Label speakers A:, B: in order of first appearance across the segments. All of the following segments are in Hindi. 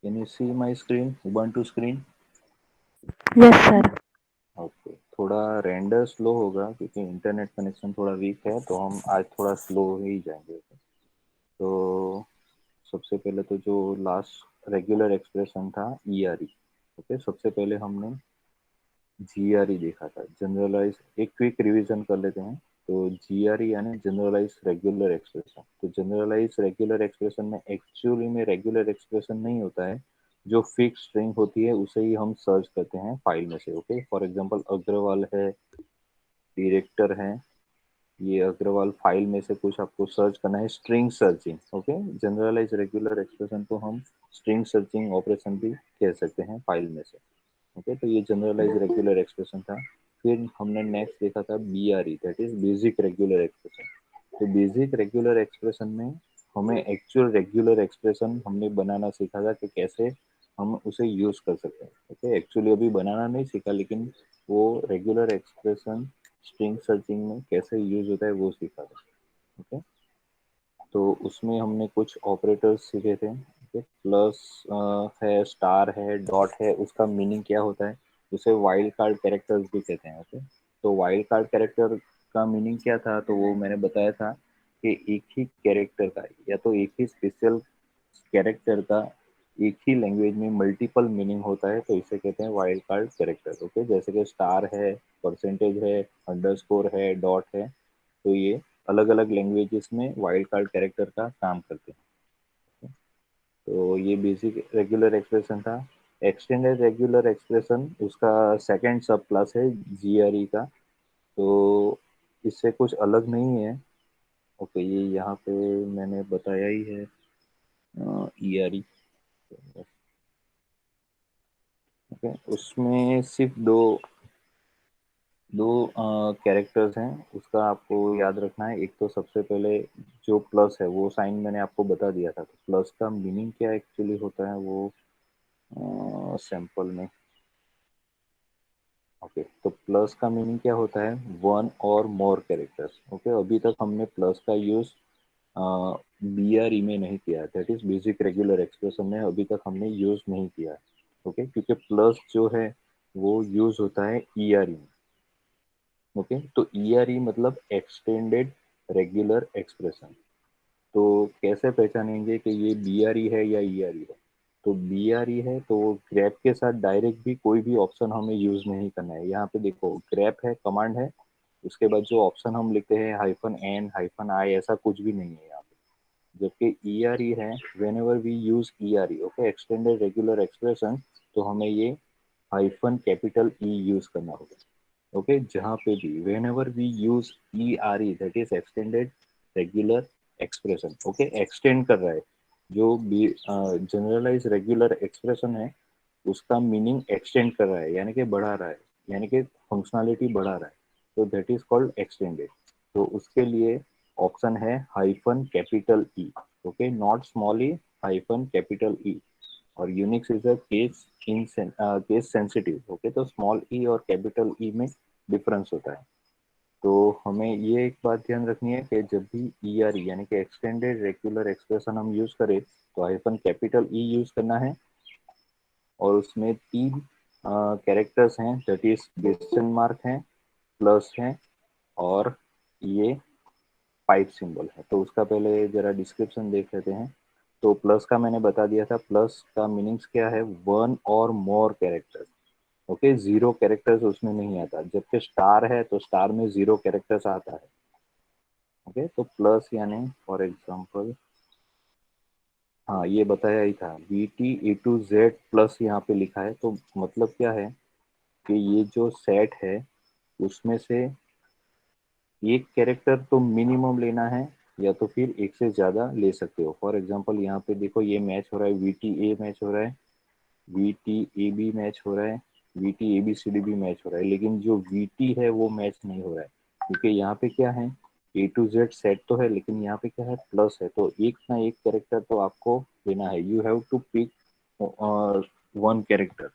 A: Can you see my screen, Ubuntu screen?
B: Yes sir.
A: Okay, थोड़ा रेंडर स्लो होगा क्योंकि इंटरनेट कनेक्शन थोड़ा वीक है, तो हम आज थोड़ा स्लो ही जाएंगे। तो सबसे पहले तो जो लास्ट रेगुलर एक्सप्रेशन था, ई आर ई। ओके, सबसे पहले हमने जी आर ई देखा था, जनरलाइज। एक क्विक रिवीजन कर लेते हैं। तो जी आर ई यानी जनरलाइज रेगुलर एक्सप्रेशन। तो जनरलाइज रेगुलर एक्सप्रेशन में एक्चुअली में रेगुलर एक्सप्रेशन नहीं होता है। जो फिक्स स्ट्रिंग होती है उसे ही हम सर्च करते हैं फाइल में से। ओके, फॉर एग्जांपल अग्रवाल है, डायरेक्टर है, ये अग्रवाल फाइल में से कुछ आपको सर्च करना है, string searching. Okay, generalize regular expression को हम स्ट्रिंग सर्चिंग ऑपरेशन भी कह सकते हैं फाइल में से। ओके, तो ये जनरलाइज रेगुलर एक्सप्रेशन था। फिर हमने नेक्स्ट देखा था B R E, that is basic regular expression. तो बेसिक रेगुलर एक्सप्रेशन में हमें एक्चुअल रेगुलर एक्सप्रेशन हमने बनाना सीखा था कि कैसे हम उसे यूज कर सकते हैं। ओके, एक्चुअली अभी बनाना नहीं सीखा, लेकिन वो रेगुलर एक्सप्रेशन स्ट्रिंग सर्चिंग में कैसे यूज होता है वो सीखा था। ओके, तो उसमें हमने कुछ ऑपरेटर्स सीखे थे। ओके, प्लस है, स्टार है, डॉट है, उसका मीनिंग क्या होता है, उसे वाइल्ड कार्ड कैरेक्टर्स भी कहते हैं। ओके, तो वाइल्ड कार्ड कैरेक्टर का मीनिंग क्या था, तो वो मैंने बताया था कि एक ही कैरेक्टर का या तो एक ही स्पेशल कैरेक्टर का एक ही लैंग्वेज में मल्टीपल मीनिंग होता है, तो इसे कहते हैं वाइल्ड कार्ड कैरेक्टर। ओके, जैसे कि स्टार है, परसेंटेज है, अंडरस्कोर है, डॉट है, तो ये अलग अलग लैंग्वेजेस में वाइल्ड कार्ड कैरेक्टर का काम करते हैं। तो ये बेसिक रेगुलर एक्सप्रेशन था। एक्सटेंडेड रेगुलर एक्सप्रेशन उसका सेकंड सब क्लास है जीआरई का। तो इससे कुछ अलग नहीं है। ओके, ये यहाँ पे मैंने बताया ही है, ईआरई। ओके, उसमें सिर्फ दो कैरेक्टर्स हैं, उसका आपको याद रखना है। एक तो सबसे पहले जो प्लस है वो साइन मैंने आपको बता दिया था, तो प्लस का मीनिंग क्या एक्चुअली होता है वो सैंपल में। ओके, तो प्लस का मीनिंग क्या होता है, वन और मोर कैरेक्टर्स। ओके, अभी तक हमने प्लस का यूज बी आर ई में नहीं किया, that is basic regular expression में अभी तक हमने यूज नहीं किया। ओके, क्योंकि प्लस जो है वो यूज होता है ई आर ई। ओके, तो ई आर ई मतलब एक्सटेंडेड रेगुलर एक्सप्रेशन। तो कैसे पहचानेंगे कि ये बी आर ई है या ई आर ई है। तो बी आर ई है तो ग्रेप के साथ डायरेक्ट भी कोई भी ऑप्शन हमें यूज नहीं करना है। यहाँ पे देखो, ग्रेप है, कमांड है, उसके बाद जो ऑप्शन हम लिखते हैं हाइफन एन हाइफन आई, ऐसा कुछ भी नहीं है यहाँ पे। जबकि ई आर ई है, whenever we use E R E, okay, extended regular expression, तो हमें ये हाइफन कैपिटल ई यूज करना होगा। ओके, जहाँ पे भी whenever we use E R E, that is extended regular expression. Okay, extend कर रहा है, जो भी जनरलाइज रेगुलर एक्सप्रेशन है उसका मीनिंग एक्सटेंड कर रहा है, यानी कि बढ़ा रहा है, यानी कि फंक्शनैलिटी बढ़ा रहा है, तो दैट इज कॉल्ड एक्सटेंडेड। तो उसके लिए ऑप्शन है hyphen capital E. Okay, not small E, hyphen capital E. और Unix is a case sensitive. Okay, तो स्मॉल ई और कैपिटल ई में डिफरेंस होता है। तो हमें ये एक बात ध्यान रखनी है कि जब भी ई आर ई यानी कि एक्सटेंडेड रेगुलर एक्सप्रेशन हम यूज करें, तो हाइफन कैपिटल ई यूज करना है। और उसमें तीन कैरेक्टर्स हैं, दैट इज क्वेश्चन मार्क है, प्लस है, और ये पाइप सिंबल है। तो उसका पहले जरा डिस्क्रिप्शन देख लेते हैं। तो प्लस का मैंने बता दिया था, प्लस का मीनिंग्स क्या है, वन और मोर कैरेक्टर्स। ओके, जीरो कैरेक्टर्स उसमें नहीं आता, जबकि स्टार है तो स्टार में जीरो कैरेक्टर्स आता है। ओके, तो प्लस यानी फॉर एग्जांपल, हाँ ये बताया ही था, V T A to Z plus यहाँ पे लिखा है, तो मतलब क्या है कि ये जो सेट है उसमें से एक कैरेक्टर तो मिनिमम लेना है, या तो फिर एक से ज्यादा ले सकते हो। फॉर एग्जांपल यहाँ पे देखो, ये मैच हो रहा है, वी टी ए मैच हो रहा है, V T A B match हो रहा है, V T A B C D भी मैच हो रहा है, लेकिन जो वी टी है वो मैच नहीं हो रहा है, क्योंकि यहाँ पे क्या है, ए टू जेड सेट तो है, लेकिन यहाँ पे क्या है, प्लस है, तो एक ना एक कैरेक्टर तो आपको लेना है, you have to pick one character.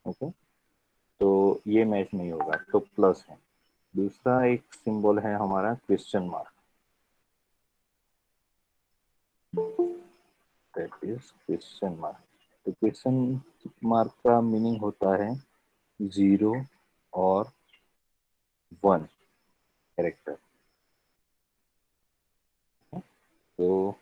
A: Okay, तो ये मैच नहीं होगा, तो प्लस है। दूसरा एक सिंबल है हमारा question mark, that is question mark. तो क्वेश्चन मार्क का मीनिंग होता है 0 और 1 कैरेक्टर। तो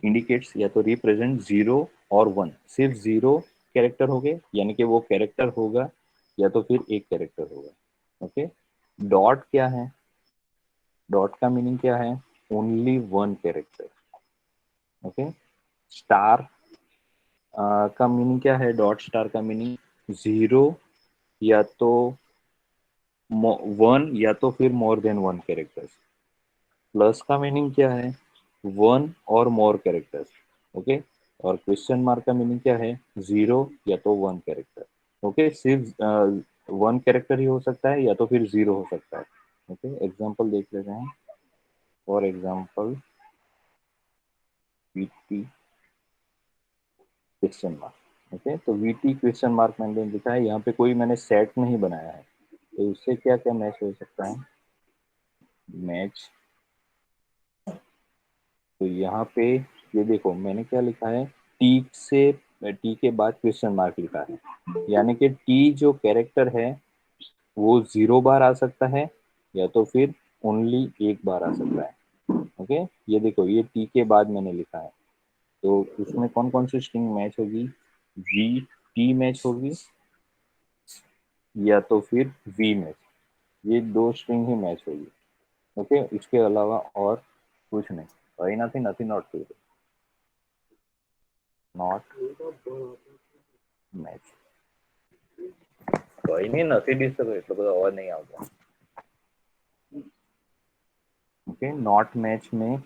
A: इंडिकेट्स या तो रिप्रेजेंट 0 और 1, सिर्फ 0 कैरेक्टर हो गए यानी कि वो कैरेक्टर होगा, या तो फिर एक कैरेक्टर होगा। ओके, डॉट क्या है? डॉट का मीनिंग क्या है? Only 1 character. ओके, स्टार का मीनिंग क्या है? डॉट स्टार का मीनिंग 0 या तो 1 या तो फिर मोर देन 1 कैरेक्टर्स। प्लस का मीनिंग क्या है? 1 और मोर कैरेक्टर्स। ओके, और क्वेश्चन मार्क का मीनिंग क्या है? 0 या तो 1 कैरेक्टर। ओके, सिर्फ 1 कैरेक्टर ही हो सकता है या तो फिर 0 हो सकता है। ओके, एग्जांपल देख लेते हैं। For example VT question mark. Okay, तो वीटी क्वेश्चन मार्क मैंने लिखा है, यहाँ पे कोई मैंने सेट नहीं बनाया है, तो उससे क्या क्या मैच हो सकता है? मैच, तो यहाँ पे ये देखो मैंने क्या लिखा है, टी के बाद क्वेश्चन मार्क लिखा है, यानी कि टी जो कैरेक्टर है वो 0 बार आ सकता है या तो फिर ओनली एक बार आ सकता है। ओके, ये देखो ये टी के बाद मैंने लिखा है, तो इसमें कौन कौन सी स्ट्रिंग मैच होगी? वी टी मैच होगी या तो फिर वी मैच, ये दो स्ट्रिंग ही मैच होगी। ओके, इसके अलावा और कुछ नहीं। वही nothing, nothing not to, not match. कोई नहीं, નથી ડિસ્ટર્બ એટલો બધો અવાજ नहीं આવતો। ओके, नॉट मैच में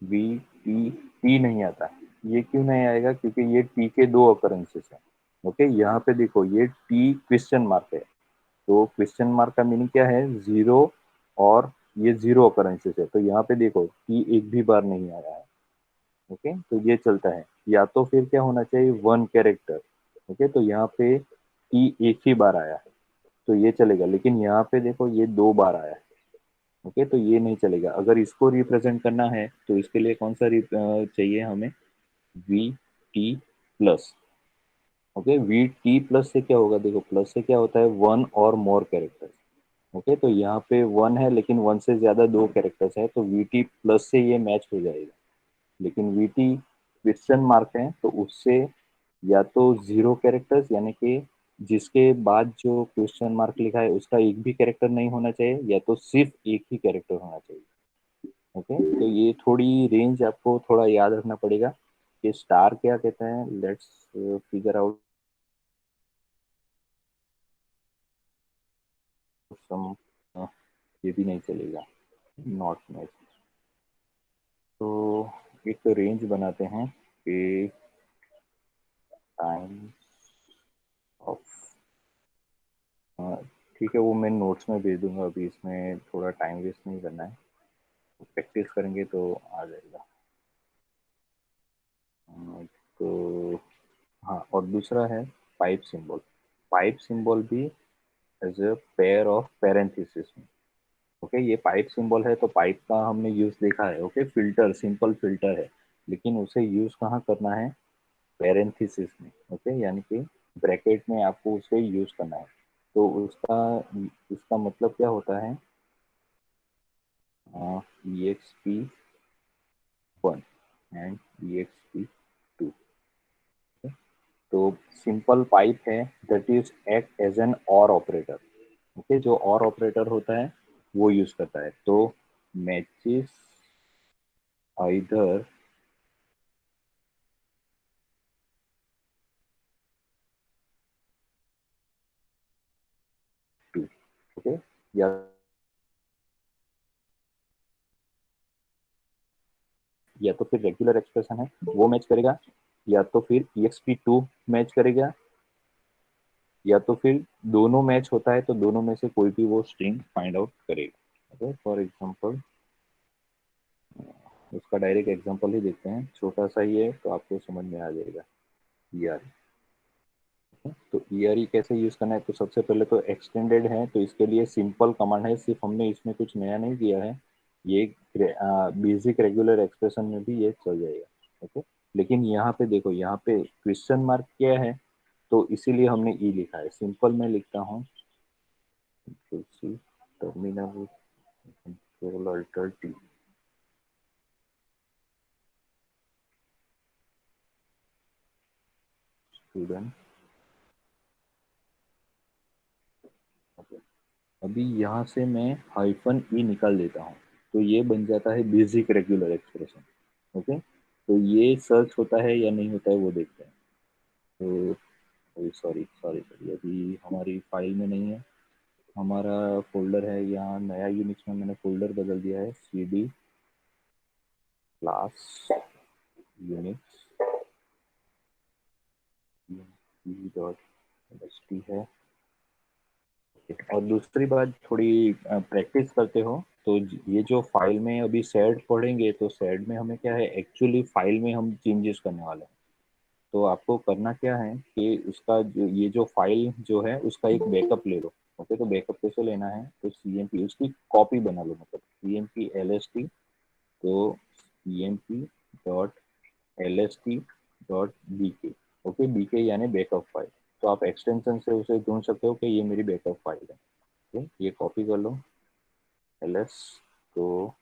A: वी टी टी नहीं आता। ये क्यों नहीं आएगा? क्योंकि ये टी के दो अकरेंसेस है। ओके, यहाँ पे देखो ये टी क्वेश्चन मार्क है, तो क्वेश्चन मार्क का मीनिंग क्या है? 0 और ये 0 अकरेंसेस है, तो यहाँ पे देखो टी एक भी बार नहीं आया है। ओके, तो ये चलता है। या तो फिर क्या होना चाहिए? 1 कैरेक्टर। ओके, तो यहाँ पे टी एक ही बार आया है, तो ये चलेगा, लेकिन यहाँ पे देखो ये 2 बार आया है। ओके, तो ये नहीं चलेगा। अगर इसको रिप्रेजेंट करना है तो इसके लिए कौन सा चाहिए हमें? We T plus. Okay, we T plus से क्या होगा? देखो प्लस से क्या होता है? 1 और मोर कैरेक्टर। ओके, तो यहाँ पे 1 है लेकिन 1 से ज्यादा 2 कैरेक्टर्स है, तो वी टी प्लस से ये मैच हो जाएगा। लेकिन वी टी क्वेश्चन मार्क है तो उससे या तो 0 कैरेक्टर्स, यानी कि जिसके बाद जो क्वेश्चन मार्क लिखा है उसका एक भी कैरेक्टर नहीं होना चाहिए, या तो सिर्फ एक ही कैरेक्टर होना चाहिए। ओके, तो ये थोड़ी रेंज आपको थोड़ा याद रखना पड़ेगा कि स्टार क्या कहते हैं। Let's figure out some. ये भी नहीं चलेगा, नॉट मैच। तो एक रेंज बनाते हैं कि टाइम ऑफ, ठीक है वो मैं नोट्स में भेज दूंगा, अभी इसमें थोड़ा टाइम वेस्ट नहीं करना है, प्रैक्टिस करेंगे तो आ जाएगा। तो हाँ, और दूसरा है पाइप सिंबल। पाइप सिंबल भी as a pair of parenthesis में। ओके, ये पाइप सिंबल है तो पाइप का हमने यूज देखा है। ओके, फिल्टर, सिंपल फिल्टर है, लेकिन उसे यूज कहाँ करना है? पैरेंथेसिस में। ओके, यानी कि ब्रैकेट में आपको उसे यूज करना है। तो उसका उसका मतलब क्या होता है? EXP1 and EXP2। तो सिंपल पाइप है that is act as an or operator. Okay, जो और ऑपरेटर होता है वो यूज करता है, तो मैचेस आइदर टू। ओके, या या तो फिर रेगुलर एक्सप्रेशन है वो मैच करेगा, या तो फिर EXP2 मैच करेगा, या तो फिर दोनों मैच होता है तो दोनों में से कोई भी वो स्ट्रिंग फाइंड आउट करेगा। ओके, फॉर एग्जांपल उसका डायरेक्ट एग्जांपल ही देखते हैं, छोटा सा ही है तो आपको समझ में आ जाएगा। ER, तो ERE कैसे यूज करना है? तो सबसे पहले तो एक्सटेंडेड है तो इसके लिए सिंपल कमांड है, सिर्फ हमने इसमें कुछ नया नहीं किया है, ये बेसिक रेगुलर एक्सप्रेशन में भी ये चल जाएगा। ओके, लेकिन यहाँ पे देखो, यहाँ पे क्वेश्चन मार्क क्या है, तो इसीलिए हमने ई लिखा है। सिंपल मैं लिखता हूँ, terminal control alter T, student. Okay, अभी यहाँ से मैं हाइफन ई निकाल देता हूँ, तो ये बन जाता है बेसिक रेगुलर एक्सप्रेशन। ओके, तो ये सर्च होता है या नहीं होता है वो देखते हैं। तो सॉरी सॉरी सॉरी, अभी हमारी फाइल में नहीं है, हमारा फोल्डर है यहाँ नया यूनिक्स में, मैंने फोल्डर बदल दिया है, C D class Unix dot S T है। और दूसरी बात, थोड़ी प्रैक्टिस करते हो तो ये जो फाइल में अभी सेड पढ़ेंगे, तो सेड में हमें क्या है, एक्चुअली फाइल में हम चेंजेस करने वाले हैं। तो आपको करना क्या है कि उसका जो ये जो फाइल जो है उसका एक बैकअप ले लो। ओके, तो बैकअप कैसे लेना है, तो सी एम पी उसकी कॉपी बना लो, मतलब C M P L S T, तो C M P dot L S T dot B K. Okay, B K यानी बैकअप फाइल। तो आप एक्सटेंशन से उसे ढूंढ सकते हो कि ये मेरी बैकअप फाइल है। ओके, ये कॉपी कर लो एल एस, तो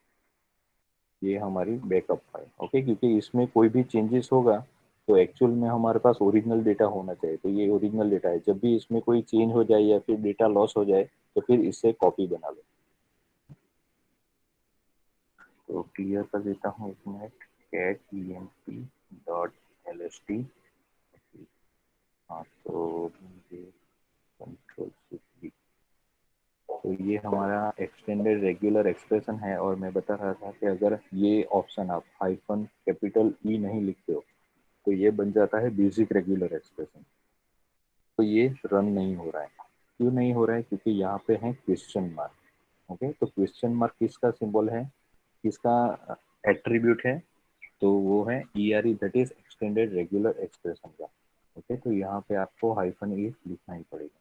A: ये हमारी बैकअप फाइल। ओके, क्योंकि इसमें कोई भी चेंजेस होगा तो एक्चुअल में हमारे पास ओरिजिनल डेटा होना चाहिए, तो ये ओरिजिनल डेटा है। जब भी इसमें कोई चेंज हो जाए या फिर डेटा लॉस हो जाए, तो फिर इससे कॉपी बना लो। तो क्लियर कर देता हूँ इसमें, cat E M P dot L S T. हाँ, तो मुझे कंट्रोल से, तो ये हमारा एक्सटेंडेड रेगुलर एक्सप्रेशन है। और मैं बता रहा था कि अगर ये ऑप्शन आप हाइफन कैपिटल ई नहीं लिखते हो, तो ये बन जाता है बेसिक रेगुलर एक्सप्रेशन। तो ये रन नहीं हो रहा है। क्यों नहीं हो रहा है, क्योंकि यहाँ पे है क्वेश्चन मार्क। ओके, तो क्वेश्चन मार्क किसका सिंबल है, किसका एट्रीब्यूट है, तो वो है ई R E, that is extended regular expression का। ओके, तो यहाँ पे आपको हाइफन ई लिखना ही पड़ेगा।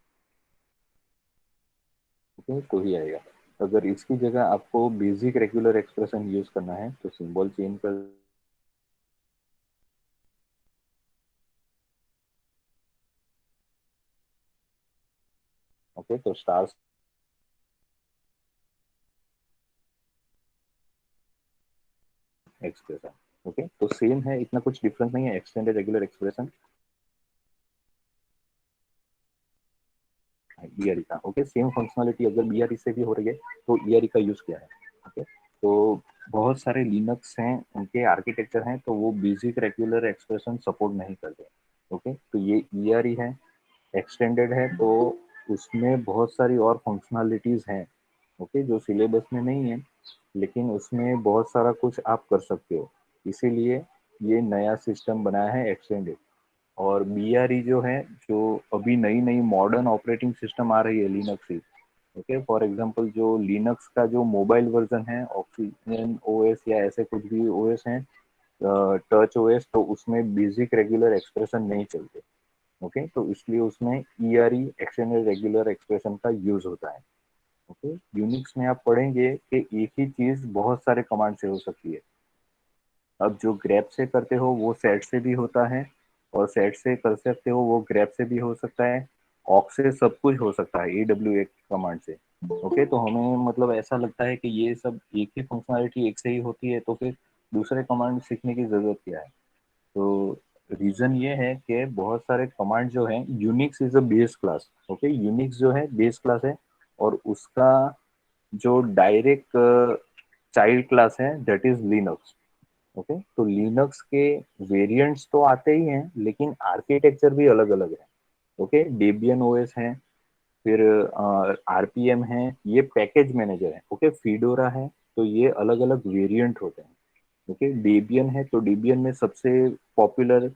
A: ओके, तो ही आएगा। अगर इसकी जगह आपको बेसिक रेगुलर एक्सप्रेशन यूज करना है, तो सिंबल चेंज कर। ओके, तो स्टार एक्सप्रेशन। ओके, तो सेम है, इतना कुछ डिफरेंस नहीं है एक्सटेंडेड रेगुलर एक्सप्रेशन ईआरई का। ओके, सेम फंक्शनलिटी अगर बीआरई से भी हो रही है, तो ईआरई का यूज किया है। ओके, तो बहुत सारे लिनक्स हैं, उनके आर्किटेक्चर हैं, तो वो बेसिक रेगुलर एक्सप्रेशन सपोर्ट नहीं करते। ओके, तो ये ईआरई है, एक्सटेंडेड है, तो उसमें बहुत सारी और फंक्शनलिटीज हैं। ओके, जो सिलेबस में नहीं है, लेकिन उसमें बहुत सारा कुछ आप कर सकते हो। इसीलिए ये नया सिस्टम बनाया है एक्सटेंडेड। और बीआरई जो है, जो अभी नई नई मॉडर्न ऑपरेटिंग सिस्टम आ रही है लिनक्स की। ओके, फॉर एग्जांपल जो लिनक्स का जो मोबाइल वर्जन है, ऑक्सीजन ओएस या ऐसे कुछ भी ओएस हैं, टच ओएस, तो उसमें बेसिक रेगुलर एक्सप्रेशन नहीं चलते। ओके, तो इसलिए उसमें ईआरई एक्सटेंडेड रेगुलर एक्सप्रेशन का यूज होता है। ओके, यूनिक्स में आप पढ़ेंगे कि एक ही चीज बहुत सारे कमांड से हो सकती है। अब जो ग्रेप से करते हो वो सेट से भी होता है, और सेट से कर सकते हो वो ग्रेप से भी हो सकता है, ऑक से सब कुछ हो सकता है, AWA कमांड से। ओके, तो हमें मतलब ऐसा लगता है कि ये सब एक ही फंक्शनलिटी एक से ही होती है, तो फिर दूसरे कमांड सीखने की जरूरत क्या है। तो रीजन ये है कि बहुत सारे कमांड जो है, Unix is a base class. Okay, Unix जो है बेस क्लास है, और उसका जो डायरेक्ट चाइल्ड क्लास है दैट इज लिनक्स। ओके, तो लिनक्स के वेरिएंट्स तो आते ही हैं, लेकिन आर्किटेक्चर भी अलग अलग है। ओके, डेबियन ओएस है, फिर आरपीएम है, ये पैकेज मैनेजर है। ओके, फीडोरा है, तो ये अलग अलग वेरिएंट होते हैं। ओके, डेबियन है, तो डेबियन में सबसे पॉपुलर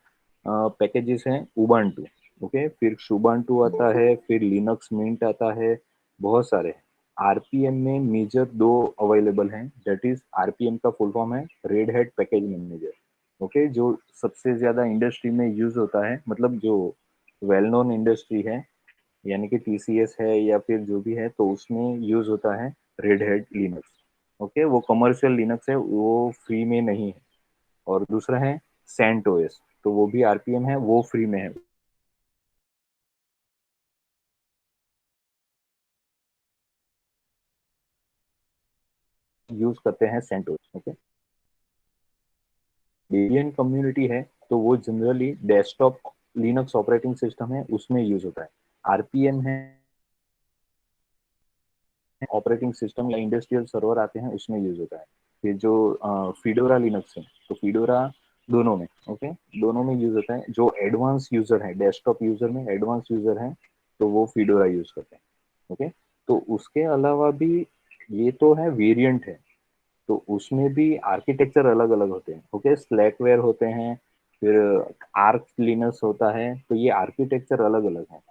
A: पैकेजेस हैं उबंटू। ओके, फिर शुबंटू आता है, फिर लिनक्स मिंट आता है, बहुत सारे हैं। आरपीएम में मेजर दो अवेलेबल हैं, दैट इज आरपीएम का फुल फॉर्म है red hat package manager. Okay, जो सबसे ज्यादा इंडस्ट्री में यूज होता है, मतलब जो वेल नोन इंडस्ट्री है, यानी कि टीसीएस है या फिर जो भी है, तो उसमें यूज होता है रेड हैट लिनक्स। ओके, वो कमर्शियल लिनक्स है, वो फ्री में नहीं है। और दूसरा है CentOS, तो वो भी RPM है, वो फ्री में है, यूज करते हैं CentOS। ओके, डेबियन कम्युनिटी है तो वो generally desktop Linux operating system है उसमें यूज होता है। RPM है ऑपरेटिंग सिस्टम या इंडस्ट्रियल सर्वर आते हैं उसमें यूज होता है। फिर जो फीडोरा लिनक्स है तो फीडोरा दोनों में, ओके, दोनों में यूज होता है। जो एडवांस यूजर है, डेस्कटॉप यूजर में एडवांस यूजर है तो वो फीडोरा यूज करते हैं। ओके, तो उसके अलावा भी ये तो है वेरिएंट है, तो उसमें भी आर्किटेक्चर अलग अलग होते हैं। ओके, स्लैकवेयर होते हैं, फिर आर्क लिनक्स होता है, तो ये आर्किटेक्चर अलग अलग है।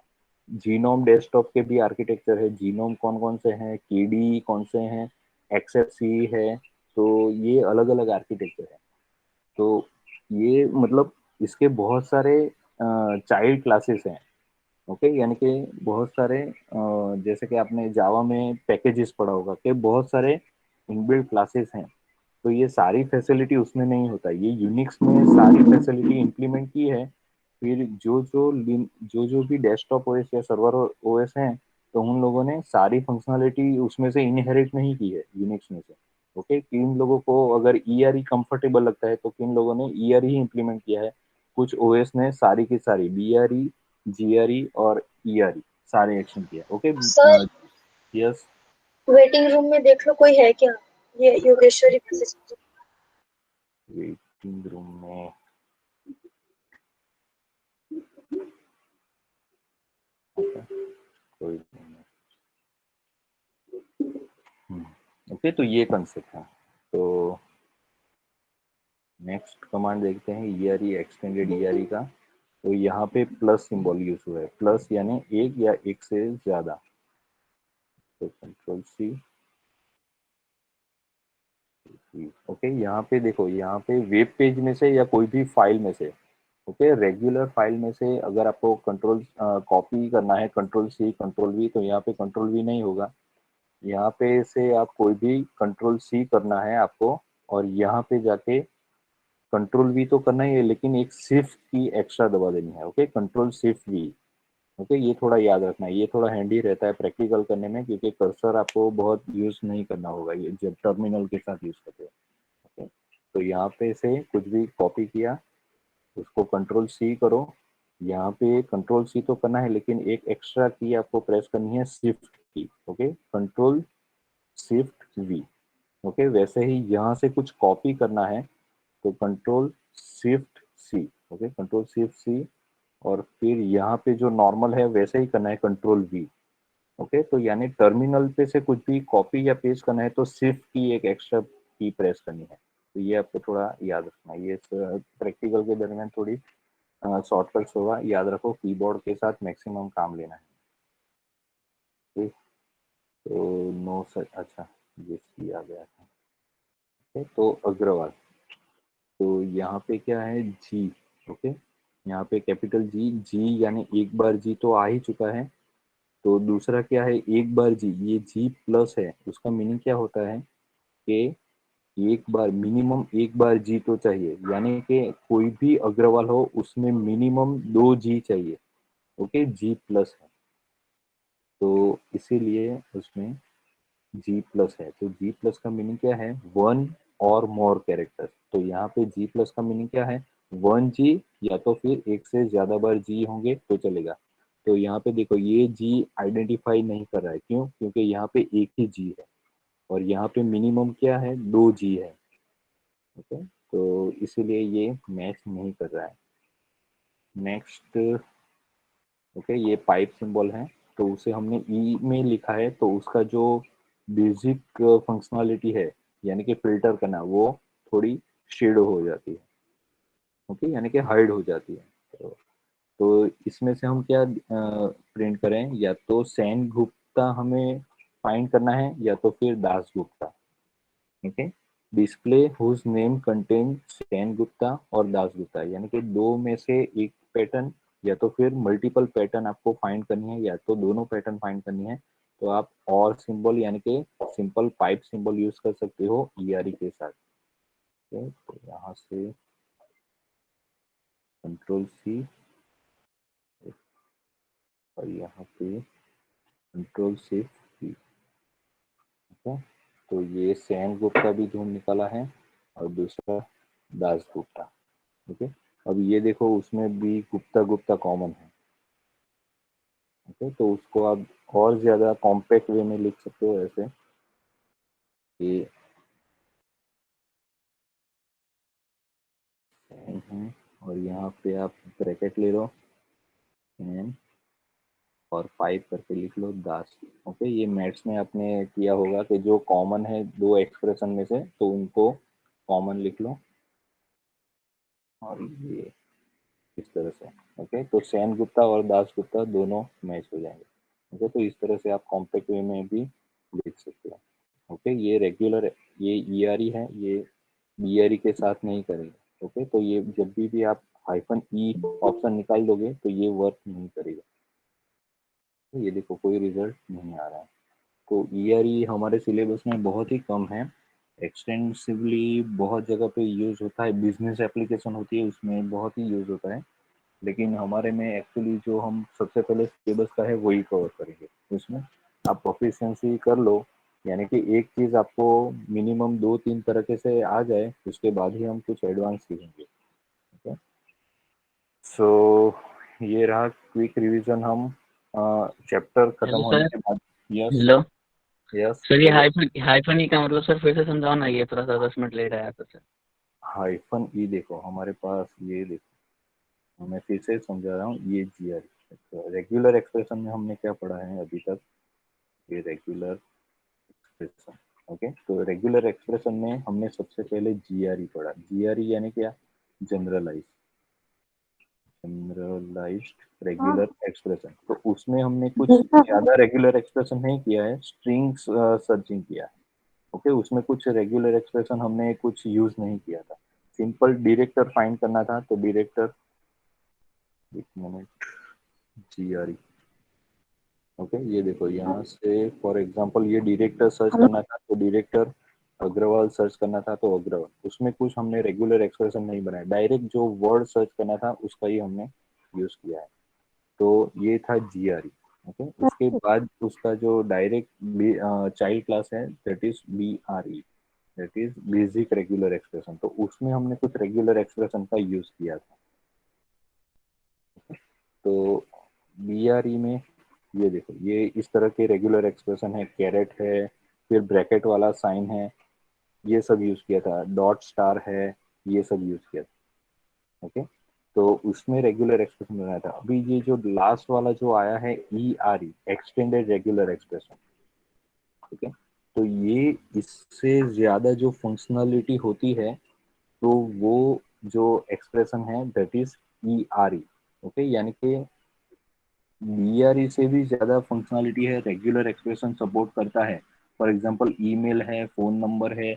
A: जीनोम डेस्कटॉप के भी आर्किटेक्चर है, जीनोम कौन कौन से हैं, केडी कौन से हैं, एक्सएफसी है, तो ये अलग अलग आर्किटेक्चर है। तो ये मतलब इसके बहुत सारे चाइल्ड क्लासेस हैं। ओके, यानी कि बहुत सारे जैसे कि आपने जावा में पैकेजेस पढ़ा होगा कि बहुत सारे इनबिल्ट क्लासेस हैं, तो ये सारी फैसिलिटी उसमें नहीं होता। ये यूनिक्स में सारी फैसिलिटी इंप्लीमेंट की है। फिर जो जो भी डेस्कटॉप ओएस या सर्वर ओएस हैं, तो उन लोगों ने सारी फंक्शनलिटी उसमें से इनहेरिट नहीं की है यूनिक्स में से। ओके, किन लोगों को अगर ईआरई कंफर्टेबल लगता है तो किन लोगों ने ईआरई इंप्लीमेंट किया है, कुछ ओएस ने सारी की सारी बीआरई, जीआरई और ईआरई सारे एक्शन किया। Okay,
C: sir
A: yes.
C: Waiting room में देख लो कोई है क्या, ये योगेश्वरी मैसेज।
A: वेटिंग रूम में कोई नहीं। ओके, तो ये कंसेप्ट है। तो नेक्स्ट कमांड देखते हैं, ईआरई एक्सटेंडेड ईआरई का। तो यहाँ पे प्लस सिंबल यूज हुआ है, प्लस यानी एक या एक से ज्यादा। तो कंट्रोल सी। ओके, यहाँ पे देखो, यहाँ पे वेब पेज में से या कोई भी फाइल में से, ओके, रेगुलर फाइल में से अगर आपको कंट्रोल कॉपी करना है, कंट्रोल सी कंट्रोल वी, तो यहाँ पे कंट्रोल वी नहीं होगा। यहाँ पे से आप कोई भी कंट्रोल सी करना है आपको, और यहाँ पे जाके कंट्रोल वी तो करना ही है, लेकिन एक शिफ्ट की एक्स्ट्रा दबा देनी है। Okay, control shift V. Okay, ये थोड़ा याद रखना है, ये थोड़ा हैंडी रहता है प्रैक्टिकल करने में, क्योंकि कर्सर आपको बहुत यूज नहीं करना होगा ये जब टर्मिनल के साथ यूज करते हो। ओके, तो यहाँ पे से कुछ भी कॉपी किया, उसको कंट्रोल सी करो। यहाँ पे कंट्रोल सी तो करना है, लेकिन एक एक्स्ट्रा की आपको प्रेस करनी है, शिफ्ट की। Okay, control shift V. Okay, वैसे ही यहाँ से कुछ कॉपी करना है तो control shift C. Okay, control shift C, और फिर यहाँ पे जो नॉर्मल है वैसे ही करना है, कंट्रोल वी। ओके, तो यानी टर्मिनल पे से कुछ भी कॉपी या पेस्ट करना है तो शिफ्ट की एक एक्स्ट्रा की प्रेस करनी है। तो ये आपको थोड़ा याद रखना है, ये प्रैक्टिकल के दरमियान थोड़ी शॉर्टकट्स होगा, याद रखो, कीबोर्ड के साथ मैक्सिमम काम लेना है। ठीक, तो नो सर, अच्छा, ये सी आ गया था। ठीक, तो अग्रवाल, तो यहाँ पे क्या है, जी। ओके, यहाँ पे कैपिटल जी, जी यानी एक बार जी तो आ ही चुका है। तो दूसरा क्या है, एक बार जी, ये जी प्लस है, उसका मीनिंग क्या होता है कि एक बार, मिनिमम एक बार जी तो चाहिए, यानी कि कोई भी अग्रवाल हो उसमें मिनिमम 2 जी चाहिए। ओके, जी प्लस है तो इसीलिए उसमें जी प्लस है। तो जी प्लस का मीनिंग क्या है, वन और मोर कैरेक्टर। तो यहाँ पे जी प्लस का मीनिंग क्या है, 1 जी, या तो फिर एक से ज्यादा बार जी होंगे तो चलेगा। तो यहाँ पे देखो, ये जी आइडेंटिफाई नहीं कर रहा है, क्यों, क्योंकि यहाँ पे एक ही जी है, और यहाँ पे मिनिमम क्या है, 2 जी है। ओके, तो इसीलिए ये मैच नहीं कर रहा है। नेक्स्ट, ओके, ये पाइप सिंबल है, तो उसे हमने ई में लिखा है, तो उसका जो बेसिक फंक्शनलिटी है, यानी कि फिल्टर करना, वो थोड़ी शेडो हो जाती है। ओके, यानी कि हाइड हो जाती है। तो इसमें से हम क्या प्रिंट करें, या तो सेन गुप्ता हमें फाइंड करना है, या तो फिर Das Gupta. Okay, display whose name contain Sen Gupta और दास गुप्ता, यानी कि दो में से एक पैटर्न, या तो फिर मल्टीपल पैटर्न आपको फाइंड करनी है, या तो दोनों पैटर्न फाइंड करनी है, तो आप और सिंबल यानी कि सिंपल पाइप सिंबल यूज कर सकते हो ईआरई के साथ। ओके, तो यहाँ से कंट्रोल सी और यहाँ पे कंट्रोल शिफ्ट वी। ठीक है, तो ये सेन गुप्ता भी ढूंढ निकाला है और दूसरा दास गुप्ता। ओके, अब ये देखो उसमें भी गुप्ता गुप्ता कॉमन है। ओके, तो उसको आप और ज्यादा कॉम्पैक्ट वे में लिख सकते हो ऐसे कि और यहाँ पे आप ब्रैकेट ले लो एन और 5 करके लिख लो दास। ओके, ये मैथ्स में आपने किया होगा कि जो कॉमन है दो एक्सप्रेशन में से तो उनको कॉमन लिख लो और ये इस तरह से। ओके, तो सेन गुप्ता और दास गुप्ता दोनों मैच हो जाएंगे। ओके, तो इस तरह से आप कॉम्पैक्ट वे में भी लिख सकते हो। ओके, ये रेगुलर ये ईआरई है, ये बीआरई के साथ नहीं करेगा। ओके, तो ये जब भी आप हाइफन ई ऑप्शन निकाल दोगे तो ये वर्क नहीं करेगा। तो ये देखो कोई रिजल्ट नहीं आ रहा है। तो ईआरई हमारे सिलेबस में बहुत ही कम है, एक्सटेंसिवली बहुत जगह पे यूज होता है, बिजनेस एप्लीकेशन होती है उसमें बहुत ही यूज होता है, लेकिन हमारे में एक्चुअली जो हम सबसे पहले सिलेबस का है वही कवर करेंगे। उसमें आप प्रोफिशिएंसी कर लो, यानी कि एक चीज़ आपको मिनिमम 2-3 तरीके से आ जाए, उसके बाद ही हम कुछ एडवांस सीखेंगे। ठीक है, सो ये रहा क्विक रिवीजन। हम चैप्टर खत्म
D: हेलो
A: होने
D: सर।
A: के बाद। यस
D: हेलो
A: यस
D: सर, ये
A: बोलो।
D: हाइफन ई का मतलब सर फिर से समझाओ ना, ये थोड़ा सा 10 मिनट लेट आया था सर।
A: हाइफन ई देखो हमारे पास, ये देखो मैं फिर से समझा रहा हूँ, ये जीआर रेगुलर एक्सप्रेशन में हमने क्या पढ़ा है अभी तक, ये रेगुलर एक्सप्रेशन। ओके, तो रेगुलर एक्सप्रेशन में हमने सबसे पहले जीआरई पढ़ा। जीआरई यानी क्या, जनरलाइज जनरलाइज्ड रेगुलर एक्सप्रेशन। तो उसमें हमने कुछ ज्यादा रेगुलर एक्सप्रेशन नहीं किया है, स्ट्रिंग्स सर्चिंग किया है। ओके, उसमें कुछ रेगुलर एक्सप्रेशन हमने कुछ यूज नहीं किया था। सिंपल डायरेक्टर फाइंड करना था तो डायरेक्टर, एक मिनट, जीआरई। ओके, ये देखो यहाँ से फॉर एग्जांपल ये डायरेक्टर सर्च
B: हेलो
A: करना था तो डायरेक्टर, अग्रवाल सर्च करना था तो अग्रवाल। उसमें कुछ हमने रेगुलर एक्सप्रेशन नहीं बनाया, डायरेक्ट जो वर्ड सर्च करना था उसका ही हमने यूज किया है। तो ये था जीआरई। ओके, उसके बाद उसका जो डायरेक्ट चाइल्ड क्लास है that is BRE, that is basic regular expression. तो उसमें हमने कुछ रेगुलर एक्सप्रेशन का यूज किया था। तो बीआरई में ये देखो ये इस तरह के रेगुलर एक्सप्रेशन है, कैरेट है, फिर ब्रैकेट वाला साइन है, ये सब यूज किया था, डॉट स्टार है, ये सब यूज किया था। ओके, तो उसमें रेगुलर एक्सप्रेशन बनाया था। अभी ये जो लास्ट वाला जो आया है ई आर ई, एक्सटेंडेड रेगुलर एक्सप्रेशन। ठीक है, तो ये इससे ज्यादा जो फंक्शनलिटी होती है, तो वो जो एक्सप्रेशन है that is E R E. Okay, यानी कि बीआरई से भी ज्यादा फंक्शनलिटी है, रेगुलर एक्सप्रेशन सपोर्ट करता है। फॉर एग्जांपल ईमेल है, फोन नंबर है,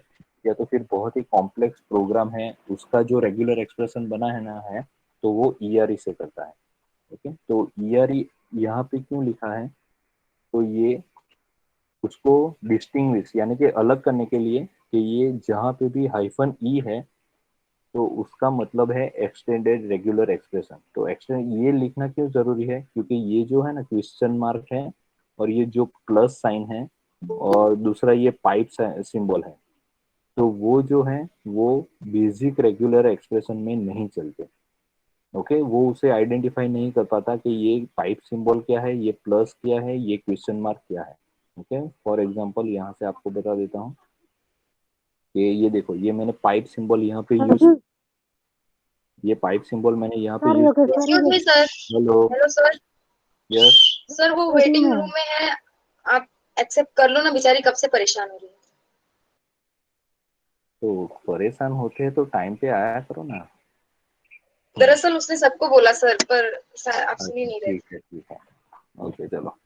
A: या तो फिर बहुत ही कॉम्प्लेक्स प्रोग्राम है, उसका जो रेगुलर एक्सप्रेशन बना है ना है, तो वो ईआरई से करता है। ओके, तो ईआरई यहाँ पे क्यों लिखा है, तो ये उसको डिस्टिंग्विश यानी कि अलग करने के लिए कि ये जहाँ पे भी हाइफन ई है तो उसका मतलब है एक्सटेंडेड रेगुलर एक्सप्रेशन। तो एक्सटेंड ये लिखना क्यों जरूरी है, क्योंकि ये जो है ना क्वेश्चन मार्क है और ये जो प्लस साइन है और दूसरा ये पाइप सिंबल है, तो वो जो है वो बेसिक रेगुलर एक्सप्रेशन में नहीं चलते। ओके, वो उसे आइडेंटिफाई नहीं कर पाता कि ये पाइप सिंबल क्या है, ये प्लस क्या है, ये क्वेश्चन मार्क क्या है। ओके, फॉर एग्जांपल यहाँ से आपको बता देता हूँ कि ये देखो ये मैंने पाइप सिंबल यहाँ पे यूज, ये पाइप सिंबल मैंने यहाँ पे यूज किया।
C: Excuse me sir.
A: Hello.
C: Hello sir.
A: Yes.
C: Sir वो वेटिंग रूम में है, आप एक्सेप्ट कर लो ना, बेचारी कब से परेशान हो रही है।
A: तो परेशान होते हैं तो टाइम पे आया करो ना।
C: दरअसल उसने सबको बोला सर, पर आप सुन ही
A: अच्छा
C: नहीं रहे।
A: ठीक है, ओके चलो।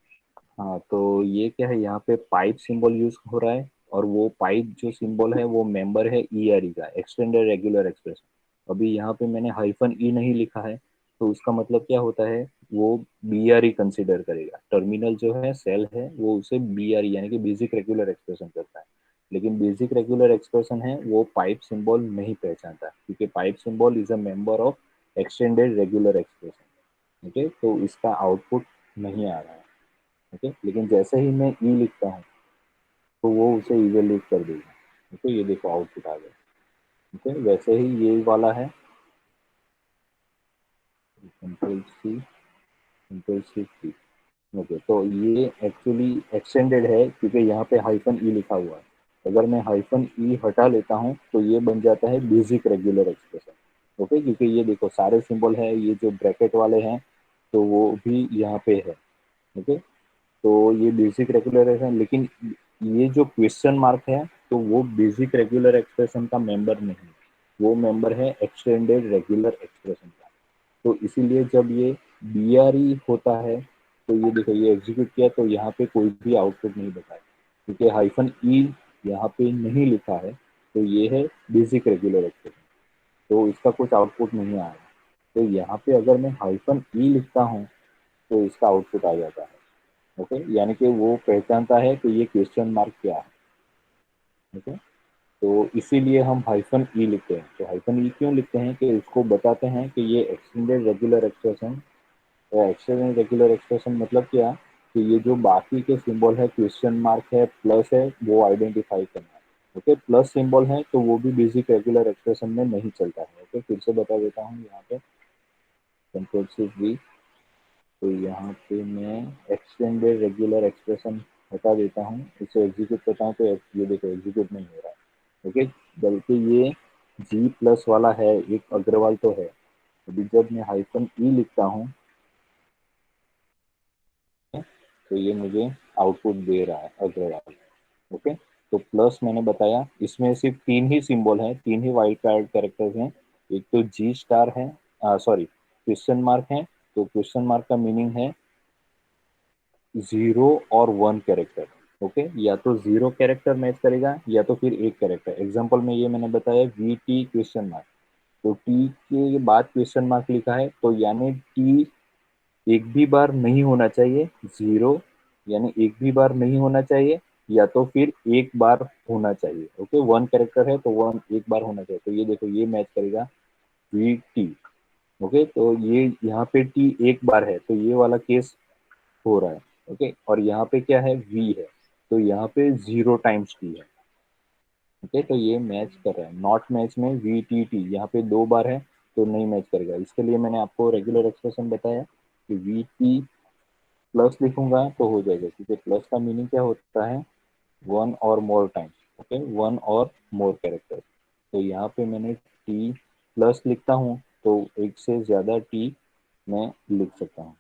A: हाँ, तो ये क्या है, यहाँ पे पाइप सिंबल यूज हो रहा है और वो पाइप जो सिंबल है वो मेंबर है ईआरई का, एक्सटेंडेड रेगुलर एक्सप्रेशन। अभी यहाँ पे मैंने हाइफन ई नहीं लिखा है, तो उसका मतलब क्या होता है, वो बीआरई कंसिडर करेगा। टर्मिनल जो है सेल है वो उसे बीआरई यानी कि बेसिक रेगुलर एक्सप्रेशन करता है, लेकिन बेसिक रेगुलर एक्सप्रेशन है वो पाइप सिंबल नहीं पहचानता, क्योंकि pipe symbol is a member of extended regular expression. Okay, तो इसका आउटपुट नहीं आ रहा है। ओके, लेकिन जैसे ही मैं ई लिखता हूँ तो वो उसे इवेल्यूट कर देगा। ओके, ये देखो आउटपुट आ गया। ओके, वैसे ही ये वाला है control C, control C. Okay, तो ये एक्चुअली एक्सटेंडेड है क्योंकि यहाँ पे हाइफन ई लिखा हुआ है। अगर मैं हाइफन ई हटा लेता हूँ तो ये बन जाता है बेसिक रेगुलर एक्सप्रेशन। ओके, क्योंकि ये देखो सारे सिंबल है, ये जो ब्रैकेट वाले हैं तो वो भी यहाँ पे है। ओके, तो ये बेसिक रेगुलर है, लेकिन ये जो क्वेश्चन मार्क है तो वो बेसिक रेगुलर एक्सप्रेशन का मेंबर नहीं, वो मेंबर है एक्सटेंडेड रेगुलर एक्सप्रेशन का। तो इसीलिए जब ये BRE होता है तो ये देखो ये एग्जीक्यूट किया तो यहाँ पे कोई भी आउटपुट नहीं बताया क्योंकि हाइफन ई यहाँ पे नहीं लिखा है। तो ये है बेसिक रेगुलर एक्सप्रेशन, तो इसका कुछ आउटपुट नहीं आया। तो यहाँ पे अगर मैं हाइफन ई लिखता हूँ तो इसका आउटपुट आ जाता है। ओके, यानी कि वो पहचानता है कि ये क्वेश्चन मार्क क्या है। ओके, तो इसीलिए हम हाइफन ई लिखते हैं। तो हाइफन ई क्यों लिखते हैं कि उसको बताते हैं कि ये extended regular expression. Extended regular expression मतलब क्या, कि ये जो बाकी के सिंबल है, क्वेश्चन मार्क है, प्लस है, वो आइडेंटिफाई करना है। ओके, प्लस सिंबल है तो वो भी बेसिक रेगुलर एक्सप्रेशन में नहीं चलता है। ओके, फिर से बता देता हूँ यहाँ पे कंट्रोल शिफ्ट वी। तो यहाँ पे मैं एक्सटेंडेड रेगुलर एक्सप्रेशन हटा देता हूँ, इसे एग्जीक्यूट करता हूँ तो ये देखो एग्जीक्यूट नहीं हो रहा है। ओके, बल्कि ये जी प्लस वाला है, एक अग्रवाल तो है। अभी जब मैं हाइफन ई लिखता हूँ तो ये मुझे आउटपुट दे रहा है अग्रवाल। ओके, तो प्लस मैंने बताया इसमें सिर्फ तीन ही सिंबल हैं, तीन ही वाइल्ड कार्ड कैरेक्टर्स हैं। एक तो जी स्टार है, सॉरी क्वेश्चन मार्क है। तो क्वेश्चन मार्क का मीनिंग है 0 और 1 कैरेक्टर। ओके, या तो 0 कैरेक्टर मैच करेगा या तो फिर एक कैरेक्टर। एग्जाम्पल में ये मैंने बताया VT क्वेश्चन मार्क, तो टी के बाद क्वेश्चन मार्क लिखा है तो यानी टी एक भी बार नहीं होना चाहिए, 0 यानी एक भी बार नहीं होना चाहिए, या तो फिर एक बार होना चाहिए। ओके, 1 कैरेक्टर है तो 1 एक बार होना चाहिए। तो ये देखो ये मैच करेगा VT। ओके, तो ये यहाँ पे टी एक बार है तो ये वाला केस हो रहा है। ओके, और यहाँ पे क्या है, V है तो यहाँ पे 0 टाइम्स टी है। ओके, तो ये मैच कर रहा है। नॉट मैच में VTT यहाँ पे 2 बार है तो नहीं मैच करेगा। इसके लिए मैंने आपको रेगुलर एक्सप्रेशन बताया कि VT प्लस लिखूंगा तो हो जाएगा, क्योंकि प्लस का मीनिंग क्या होता है, 1 और मोर टाइम्स। ओके, 1 और मोर कैरेक्टर। तो यहाँ पे मैंने टी प्लस लिखता हूँ तो एक से ज्यादा टी मैं लिख सकता हूँ।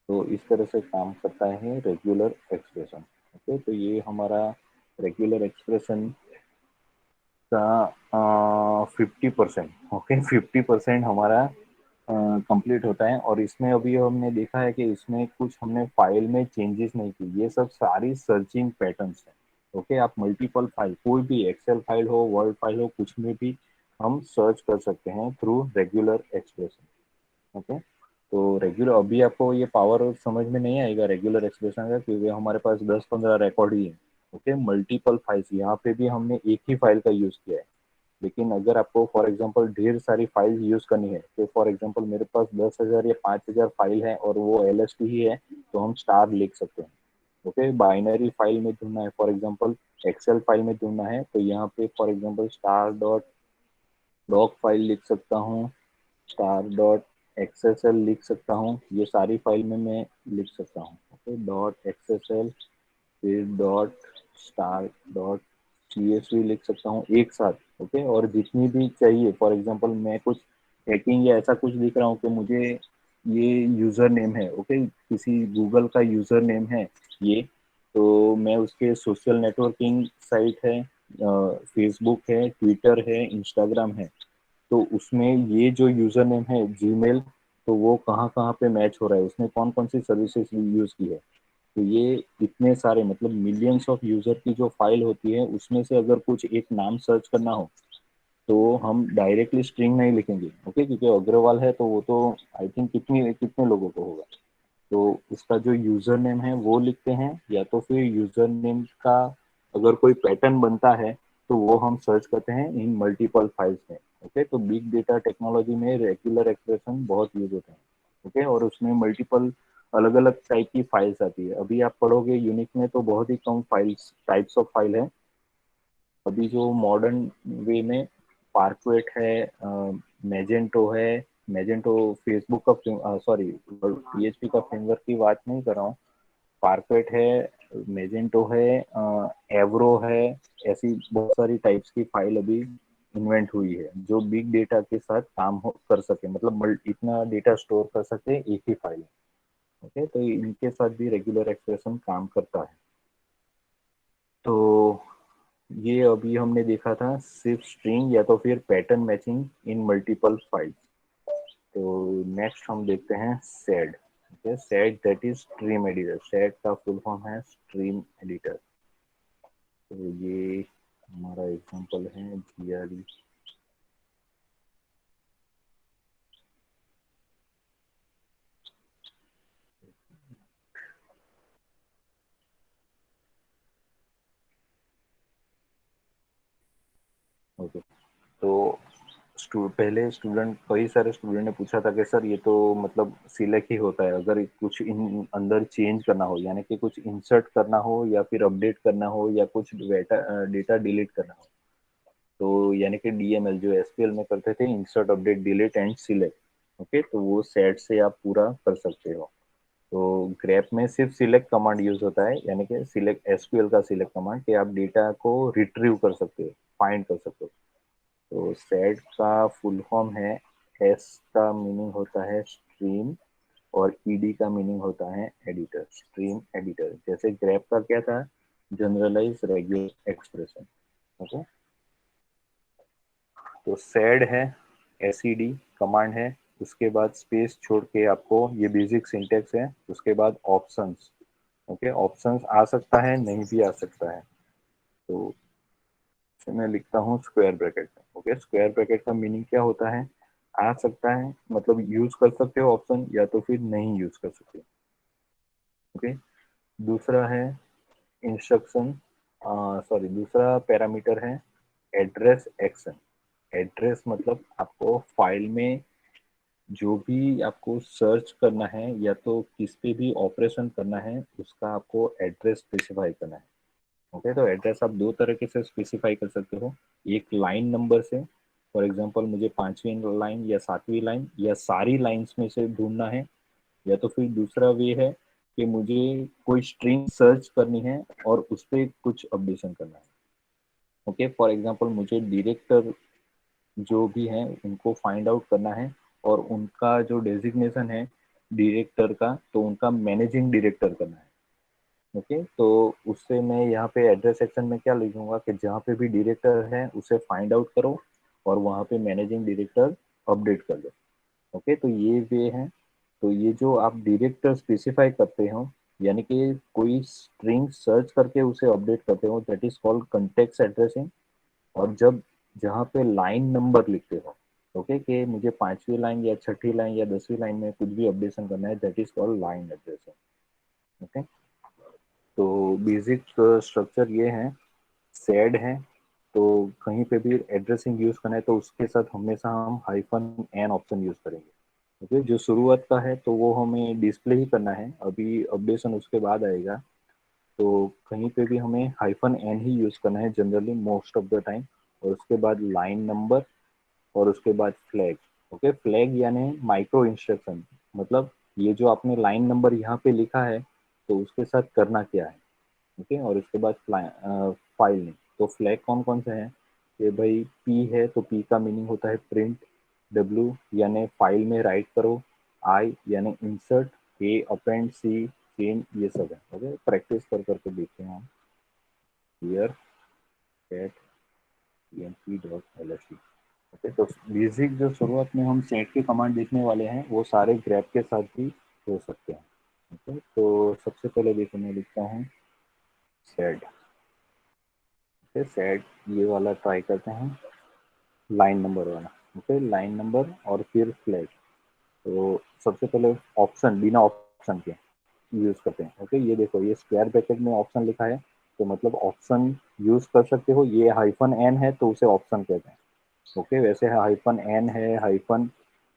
A: तो इस तरह से काम करता है रेगुलर एक्सप्रेशन। ओके, तो ये हमारा रेगुलर एक्सप्रेशन का 50%। ओके, 50% हमारा कंप्लीट होता है। और इसमें अभी हमने देखा है कि इसमें कुछ हमने फाइल में चेंजेस नहीं की, ये सब सारी सर्चिंग पैटर्न्स है। ओके, आप मल्टीपल फाइल, कोई भी एक्सेल फाइल हो, वर्ड फाइल हो, कुछ में भी हम सर्च कर सकते हैं थ्रू रेगुलर एक्सप्रेशन। ओके, तो रेगुलर अभी आपको ये पावर समझ में नहीं आएगा रेगुलर एक्सप्रेशन का, क्योंकि हमारे पास 10-15 रिकॉर्ड ही है। ओके, मल्टीपल फाइल्स, यहाँ पे भी हमने एक ही फाइल का यूज किया है। लेकिन अगर आपको फॉर एग्जांपल ढेर सारी फाइल यूज करनी है, तो फॉर एग्जांपल मेरे पास 10,000 या 5,000 फाइल है और वो LST ही है, तो हम स्टार लिख सकते हैं। ओके, बाइनरी फाइल में ढूंढना है, फॉर एग्जांपल एक्सेल फाइल में ढूंढना है, तो यहाँ पे for example star dot doc file लिख सकता हूँ, स्टार डॉट XSL लिख सकता हूँ। ये सारी फाइल में मैं लिख सकता हूँ। ओके, डॉट XSL फिर डॉट स्टार डॉट CSV लिख सकता हूँ एक साथ। ओके, और जितनी भी चाहिए, फॉर एग्जांपल मैं कुछ हैकिंग या ऐसा कुछ लिख रहा हूँ कि मुझे ये यूजर नेम है, ओके, किसी गूगल का यूजर नेम है ये, तो मैं उसके सोशल नेटवर्किंग साइट है, फेसबुक है, ट्विटर है, इंस्टाग्राम है, तो उसमें ये जो यूजर नेम है जीमेल, तो वो कहाँ कहाँ पे मैच हो रहा है, उसने कौन कौन सी सर्विसेज यूज की है। तो ये इतने सारे मतलब मिलियंस ऑफ यूजर की जो फाइल होती है, उसमें से अगर कुछ एक नाम सर्च करना हो तो हम डायरेक्टली स्ट्रिंग नहीं लिखेंगे। ओके, क्योंकि अग्रवाल है तो वो तो आई थिंक कितने कितने लोगों को होगा, तो उसका जो यूजर नेम है वो लिखते हैं, या तो फिर यूजर नेम का अगर कोई पैटर्न बनता है तो वो हम सर्च करते हैं इन मल्टीपल फाइल्स में। ओके, तो बिग डेटा टेक्नोलॉजी में रेगुलर एक्सप्रेशन बहुत यूज होते हैं। ओके, और उसमें मल्टीपल अलग अलग टाइप की फाइल्स आती है। अभी आप पढ़ोगे यूनिक में तो बहुत ही कम फाइल्स, टाइप्स ऑफ फाइल है। अभी जो मॉडर्न वे में पार्कवेट है, मैजेंटो है। मैजेंटो फेसबुक का, सॉरी, पीएचपी का फ्रेमवर्क की बात नहीं कर रहा हूँ। पार्कवेट है, मैजेंटो है, एवरो है। ऐसी बहुत सारी टाइप्स की फाइल अभी इन्वेंट हुई है जो बिग डेटा के साथ कर सके, मतलब इतना डेटा स्टोर कर सके एक ही फाइल। ओके, तो इनके साथ भी रेगुलर एक्सप्रेशन काम करता है। तो ये अभी हमने देखा था सिर्फ स्ट्रिंग या तो फिर पैटर्न मैचिंग इन मल्टीपल फाइल्स। तो नेक्स्ट हम देखते हैं said. Okay, said that is stream editor. Said का फुल फॉर्म है स्ट्रीम एडिटर। तो ये हमारा एग्जांपल है जीआरई। ओके, तो पहले स्टूडेंट, कई सारे स्टूडेंट ने पूछा था कि सर ये तो मतलब सिलेक्ट ही होता है, अगर कुछ इन अंदर चेंज करना हो, यानी कि कुछ इंसर्ट करना हो या फिर अपडेट करना हो या कुछ डेटा डेटा डिलीट करना हो, तो यानी कि डीएमएल जो एसक्यूएल में करते थे, insert update delete and select. Okay, तो वो सेट से आप पूरा कर सकते हो। तो ग्रेप में सिर्फ सिलेक्ट कमांड यूज होता है, यानी कि सिलेक्ट एसक्यूएल का सिलेक्ट कमांड, कि आप डेटा को रिट्रीव कर सकते हो, फाइंड कर सकते हो। तो सेट का फुल फॉर्म है, एस का मीनिंग होता है स्ट्रीम और ईडी का मीनिंग होता है एडिटर, स्ट्रीम एडिटर। जैसे ग्रेप का क्या था, जनरलाइज रेगुलर एक्सप्रेशन। ओके, तो सेड है, एसईडी कमांड है, उसके बाद स्पेस छोड़ के आपको ये बेसिक सिंटेक्स है, उसके बाद ऑप्शंस। ओके, ऑप्शंस आ सकता है, नहीं भी आ सकता है। तो मैं लिखता हूँ square bracket. Okay, square bracket का मीनिंग क्या होता है, आ सकता है मतलब यूज कर सकते हो ऑप्शन, या तो फिर नहीं यूज कर सकते। ओके, दूसरा है इंस्ट्रक्शन, सॉरी, दूसरा पैरामीटर है एड्रेस एक्शन। एड्रेस मतलब आपको फाइल में जो भी आपको सर्च करना है या तो किस पे भी ऑपरेशन करना है, उसका आपको एड्रेस स्पेसिफाई करना है। ओके, तो एड्रेस आप दो तरीके से स्पेसिफाई कर सकते हो। एक लाइन नंबर से, फॉर एग्जांपल मुझे 5वीं लाइन या 7वीं लाइन या सारी लाइंस में से ढूंढना है, या तो फिर दूसरा वे है कि मुझे कोई स्ट्रिंग सर्च करनी है और उस पर कुछ अपडेशन करना है। ओके, फॉर एग्जांपल मुझे डायरेक्टर जो भी हैं उनको फाइंड आउट करना है, और उनका जो डेजिग्नेशन है डायरेक्टर का, तो उनका मैनेजिंग डायरेक्टर करना है। ओके, तो उससे मैं यहाँ पे एड्रेस सेक्शन में क्या लिखूंगा कि जहाँ पे भी डायरेक्टर है उसे फाइंड आउट करो और वहाँ पे मैनेजिंग डायरेक्टर अपडेट कर दो। ओके, तो ये वे है। तो ये जो आप डायरेक्टर स्पेसिफाई करते हो, यानी कि कोई स्ट्रिंग सर्च करके उसे अपडेट करते हो, that is called context addressing. और जब जहाँ पे लाइन नंबर लिखते हो, ओके, कि मुझे 5वीं लाइन या 6ठी लाइन या 10वीं लाइन में कुछ भी अपडेशन करना है, that is called line addressing. Okay, तो बेसिक स्ट्रक्चर ये है, सेड है। तो कहीं पे भी एड्रेसिंग यूज करना है तो उसके साथ हमेशा हम हाइफन एन ऑप्शन यूज करेंगे। ओके, जो शुरुआत का है तो वो हमें डिस्प्ले ही करना है, अभी अपडेशन उसके बाद आएगा। तो कहीं पे भी हमें हाइफन एन ही यूज करना है generally, most of the time. और उसके बाद लाइन नंबर और उसके बाद फ्लैग। ओके, फ्लैग यानी माइक्रो इंस्ट्रक्शन, मतलब ये जो आपने लाइन नंबर यहाँ पे लिखा है तो उसके साथ करना क्या है। ओके, और उसके बाद फाइल नेम। तो फ्लैग कौन कौन से हैं, कि भाई पी है तो पी का मीनिंग होता है प्रिंट, डब्ल्यू यानी फाइल में राइट करो, आई यानी इंसर्ट, ए अपेंड, सी चेंज, ये सब है। ओके, प्रैक्टिस कर करके देखते हैं हम। Here set emp.lsc। ओके, तो बेसिक जो शुरुआत में हम सेट के कमांड देखने वाले हैं वो सारे ग्रैप के साथ भी हो सकते हैं। ओके, तो सबसे पहले देखो मैं लिखता हूँ सेट। ओके, सेट ये वाला ट्राई करते हैं, लाइन नंबर वाला। ओके, लाइन नंबर और फिर फ्लैग। तो सबसे पहले ऑप्शन, बिना ऑप्शन के यूज करते हैं। ओके, ये देखो, ये स्क्वायर ब्रैकेट में ऑप्शन लिखा है, तो मतलब ऑप्शन यूज कर सकते हो। ये हाइफन एन है तो उसे ऑप्शन कहते हैं। ओके, वैसे हाइफन एन है, हाइफन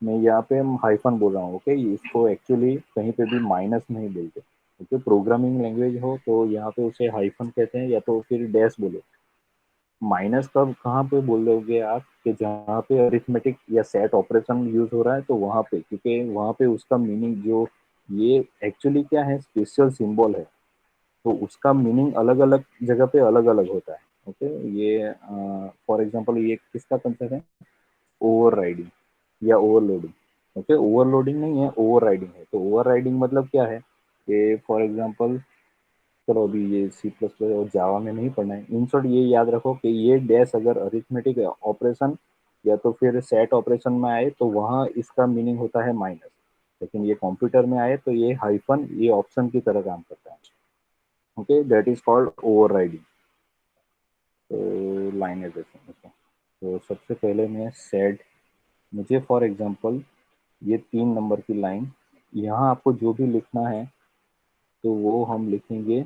A: में यहाँ पे हम हाइफन बोल रहा हूँ। ओके, इसको एक्चुअली कहीं पे भी माइनस नहीं बोलते। ओके, प्रोग्रामिंग लैंग्वेज हो तो यहाँ पे उसे हाइफन कहते हैं या तो फिर डैश बोलो। माइनस कब कहाँ पे बोल दोगे आप कि जहाँ पे अरिथमेटिक या सेट ऑपरेशन यूज हो रहा है तो वहाँ पे, क्योंकि वहाँ पे उसका मीनिंग जो ये एक्चुअली क्या है, स्पेशल सिंबल है, तो उसका मीनिंग अलग अलग जगह पे अलग अलग होता है। ओके, ये फॉर एग्जांपल ये किसका कंसेप्ट है, ओवर राइडिंग या ओवरलोडिंग। ओके, ओवरलोडिंग नहीं है, ओवर राइडिंग है। तो ओवर राइडिंग मतलब क्या है कि फॉर एग्जांपल, चलो अभी ये सी प्लस प्लस और जावा में नहीं पढ़ना है, इन शॉर्ट ये याद रखो कि ये डैश अगर अरिथमेटिक ऑपरेशन या तो फिर सेट ऑपरेशन में आए तो वहाँ इसका मीनिंग होता है माइनस, लेकिन ये कंप्यूटर में आए तो ये हाइफन, ये ऑप्शन की तरह काम करता है। Okay, that is called over riding. तो लाइन एड्रेसिंग, तो सबसे पहले मैं सेट, मुझे फॉर एग्जांपल ये 3 नंबर की लाइन, यहाँ आपको जो भी लिखना है तो वो हम लिखेंगे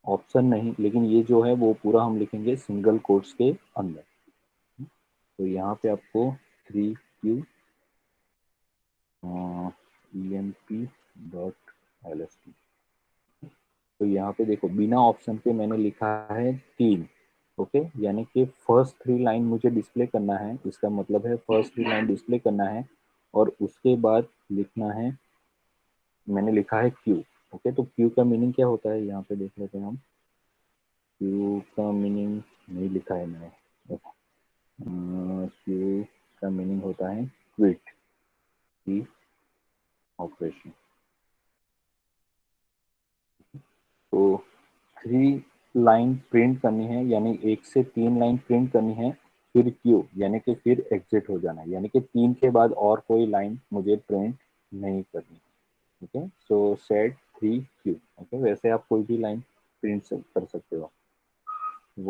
A: ऑप्शन नहीं, लेकिन ये जो है वो पूरा हम लिखेंगे सिंगल कोट्स के अंदर। तो यहाँ पे आपको 3Q emp.lst, तो यहाँ पे देखो बिना ऑप्शन के मैंने लिखा है 3। ओके, यानी कि फर्स्ट 3 लाइन मुझे डिस्प्ले करना है, इसका मतलब है फर्स्ट 3 लाइन डिस्प्ले करना है और उसके बाद लिखना है, मैंने लिखा है Q। ओके, तो Q का मीनिंग क्या होता है यहाँ पे देख लेते हैं हम। Q का मीनिंग नहीं लिखा है मैंने। Q का मीनिंग होता है क्विट की ऑपरेशन। तो 3 लाइन प्रिंट करनी है, यानी 1 से 3 लाइन प्रिंट करनी है, फिर क्यू यानी कि फिर एग्जिट हो जाना है, यानी कि 3 के बाद और कोई लाइन मुझे प्रिंट नहीं करनी। ओके, सो सेट 3Q। ओके, वैसे आप कोई भी लाइन प्रिंट कर सकते हो।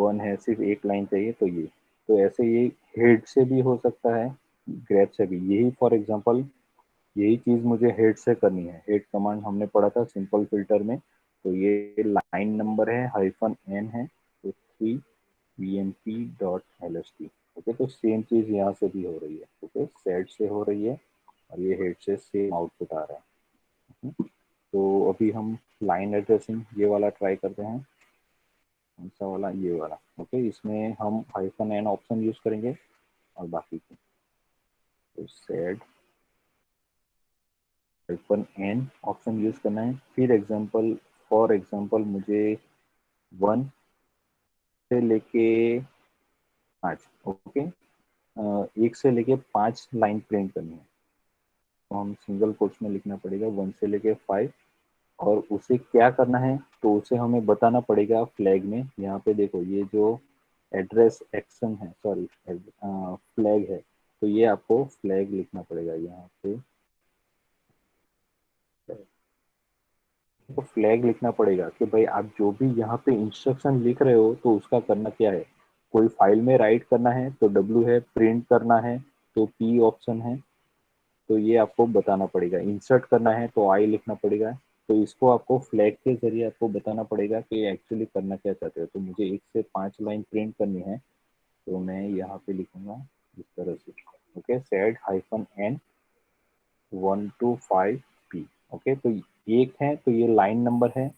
A: 1 है, सिर्फ 1 लाइन चाहिए तो ये, तो ऐसे ये हेड से भी हो सकता है, ग्रेप से भी। यही फॉर एग्जांपल यही चीज मुझे हेड से करनी है, हेड कमांड हमने पढ़ा था सिंपल फिल्टर में। तो ये लाइन नंबर है, हाइफन एन है, तो 3vmp.lst। ओके, तो सेम चीज यहाँ से भी हो रही है। ओके, सेट से हो रही है और ये हेड से सेम आउटपुट आ रहा है। तो अभी हम लाइन एड्रेसिंग ये वाला ट्राई करते हैं, कौन सा वाला, ये वाला। ओके, इसमें हम हाइफन एन ऑप्शन यूज करेंगे और बाकी की, तो set hyphen an option use करना है। फिर एग्जांपल, फॉर एग्जांपल मुझे 1 से लेके 5, ओके, 1 से लेके 5 लाइन प्रिंट करनी है, तो हम सिंगल कोट्स में लिखना पड़ेगा 1 से लेके 5। और उसे क्या करना है तो उसे हमें बताना पड़ेगा फ्लैग में। यहाँ पे देखो ये जो एड्रेस एक्शन है, सॉरी फ्लैग है, तो ये आपको फ्लैग लिखना पड़ेगा यहाँ पे। तो फ्लैग लिखना पड़ेगा कि भाई आप जो भी यहाँ पे इंस्ट्रक्शन लिख रहे हो तो उसका करना क्या है। कोई फाइल में राइट करना है तो W है, प्रिंट करना है तो P ऑप्शन है, तो ये आपको बताना पड़ेगा। इंसर्ट करना है तो I लिखना पड़ेगा। तो इसको आपको फ्लैग के जरिए आपको बताना पड़ेगा कि एक्चुअली करना क्या चाहते हो। तो मुझे 1 से 5 लाइन प्रिंट करनी है, तो मैं यहाँ पे लिखूंगा इस तरह से। Okay, set hyphen N 1 to 5 P। Okay, तो 1 है तो ये लाइन नंबर है,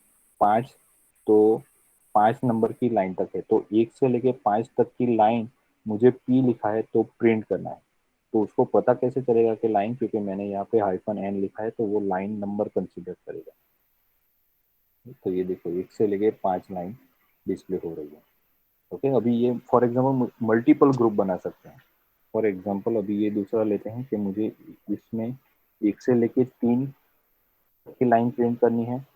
A: 5 तो 5 नंबर की लाइन तक है, तो 1 से लेके 5 तक की लाइन मुझे P लिखा है तो प्रिंट करना है। तो उसको पता कैसे चलेगा कि लाइन, क्योंकि मैंने यहाँ पे हाइफन एन लिखा है तो वो लाइन नंबर कंसीडर करेगा। तो ये देखो 1 से लेके 5 लाइन डिस्प्ले हो रही है। ओके, अभी ये फॉर एग्जाम्पल मल्टीपल ग्रुप बना सकते हैं। फॉर एग्जाम्पल अभी ये दूसरा लेते हैं कि मुझे इसमें 1 से लेके 3 की लाइन प्रिंट करनी है।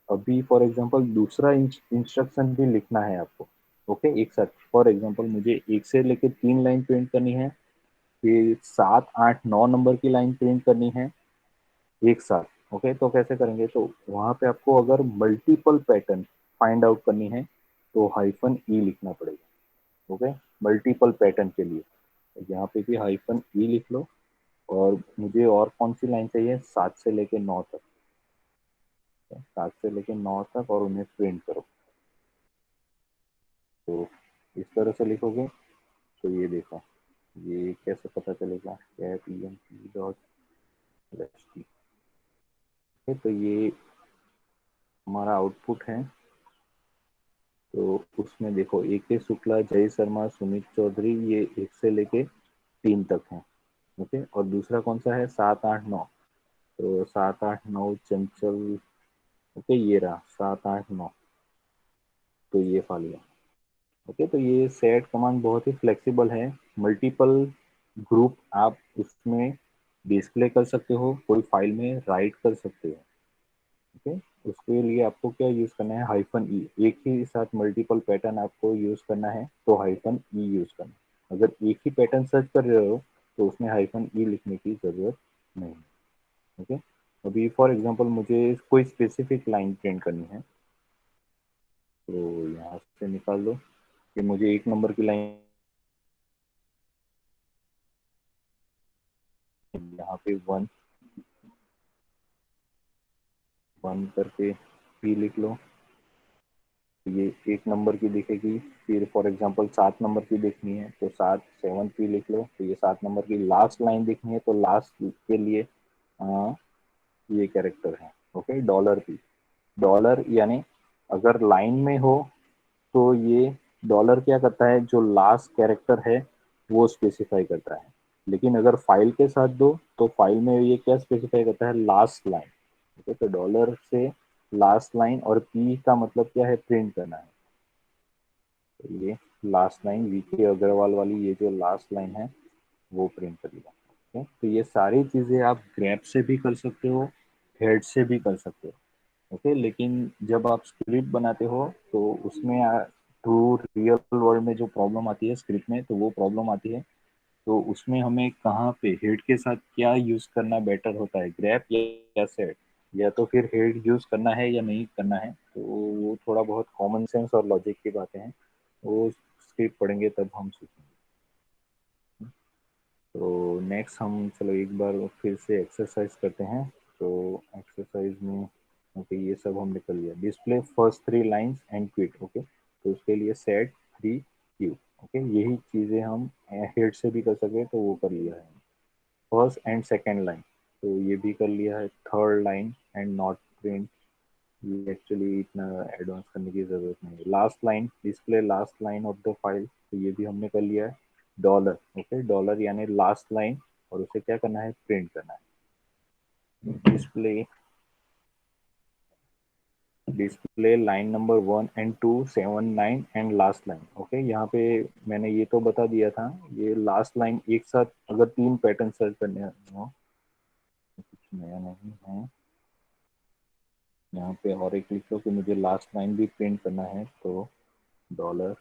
A: अभी फॉर एग्जांपल दूसरा इंस्ट्रक्शन भी लिखना है आपको। ओके, एक साथ फॉर एग्जांपल मुझे 1 से लेके 3 लाइन प्रिंट करनी है, फिर 7 8 9 नंबर की लाइन प्रिंट करनी है एक साथ। ओके, तो कैसे करेंगे, तो वहां पे आपको अगर मल्टीपल पैटर्न फाइंड आउट करनी है तो हाइफन ई लिखना पड़ेगा। ओके, मल्टीपल पैटर्न के लिए तो यहाँ पे भी हाइफन ई लिख लो। और मुझे और कौन सी लाइन चाहिए, 7 से लेके 9 तक, 7 से लेके 9 तक, और उन्हें प्रिंट करो। तो इस तरह से लिखोगे तो ये देखो, ये कैसे पता चलेगा, कैट emp डॉट lst। तो ये हमारा आउटपुट है। तो उसमें देखो ए के शुक्ला, जय शर्मा, सुमित चौधरी, ये 1 से लेके 3 तक हैं। ओके, और दूसरा कौन सा है, 7 8 9। तो 7 8 9 चंचल। ओके, ये रहा 7 8 9। तो ये फा लिया। ओके, तो ये सेट कमांड बहुत ही फ्लेक्सिबल है। मल्टीपल ग्रुप आप उसमें डिस्प्ले कर सकते हो, कोई फाइल में राइट कर सकते हो। ओके, उसके लिए आपको क्या यूज करना है, हाइफन ई। एक ही साथ मल्टीपल पैटर्न आपको यूज करना है तो हाइफन ई यूज करना है। अगर एक ही पैटर्न सर्च कर रहे हो तो उसमें हाइफन ई लिखने की जरूरत नहीं। ओके, अभी फॉर एग्जांपल मुझे कोई स्पेसिफिक लाइन प्रिंट करनी है, तो यहाँ से निकाल दो कि मुझे 1 नंबर की लाइन, यहाँ पे 1 1 करके पी लिख लो। ये 1 नंबर की दिखेगी। फिर फॉर एग्जांपल 7 नंबर की देखनी है तो 7 7 पी लिख लो। तो ये 7 नंबर की लास्ट लाइन देखनी है तो लास्ट के लिए ये कैरेक्टर है। Okay, dollar P. डॉलर यानी अगर लाइन में हो तो ये डॉलर क्या करता है, जो लास्ट कैरेक्टर है वो स्पेसिफाई करता है। लेकिन अगर फाइल के साथ दो तो फाइल में ये क्या स्पेसिफाई करता है, लास्ट लाइन। ओके, तो डॉलर से लास्ट लाइन, और पी का मतलब क्या है, प्रिंट करना है। तो ये लास्ट लाइन वीके अग्रवाल वाली, ये जो लास्ट लाइन है वो प्रिंट करेगा। ओके, तो ये सारी चीज़ें आप ग्रैप से भी कर सकते हो, हेड से भी कर सकते हो। ओके, लेकिन जब आप स्क्रिप्ट बनाते हो तो उसमें ट्रू रियल वर्ल्ड में जो प्रॉब्लम आती है स्क्रिप्ट में, तो वो प्रॉब्लम आती है। तो उसमें हमें कहाँ पे हेड के साथ क्या यूज करना बेटर होता है, ग्रैप या सेट, या तो फिर हेड यूज करना है या नहीं करना है, तो वो थोड़ा बहुत कॉमन सेंस और लॉजिक की बातें हैं। वो स्क्रिप्ट पढ़ेंगे तब हम सीखेंगे। तो नेक्स्ट हम चलो एक बार फिर से एक्सरसाइज करते हैं। तो एक्सरसाइज में ओके, ये सब हमने कर लिया। Display first 3 lines and quit. Okay, तो उसके लिए सेट 3 क्यू। ओके, यही चीज़ें हम हेड से भी कर सके तो वो कर लिया है। फर्स्ट एंड सेकेंड लाइन, तो ये भी कर लिया है। Third line and not print, ये एक्चुअली इतना एडवांस करने की जरूरत नहीं है। Last line, display last line of the file, तो ये भी हमने कर लिया है। डॉलर, ओके, डॉलर यानी लास्ट लाइन, और उसे क्या करना है, प्रिंट करना है। Display display line number 1 and 2 7 9 and last line. Okay, यहाँ पे मैंने ये तो बता दिया था, ये लास्ट लाइन एक साथ अगर 3 पैटर्न सर्च करने हो, कुछ नया नहीं है। यहाँ पे और एक लिख लो कि मुझे लास्ट लाइन भी प्रिंट करना है, तो डॉलर,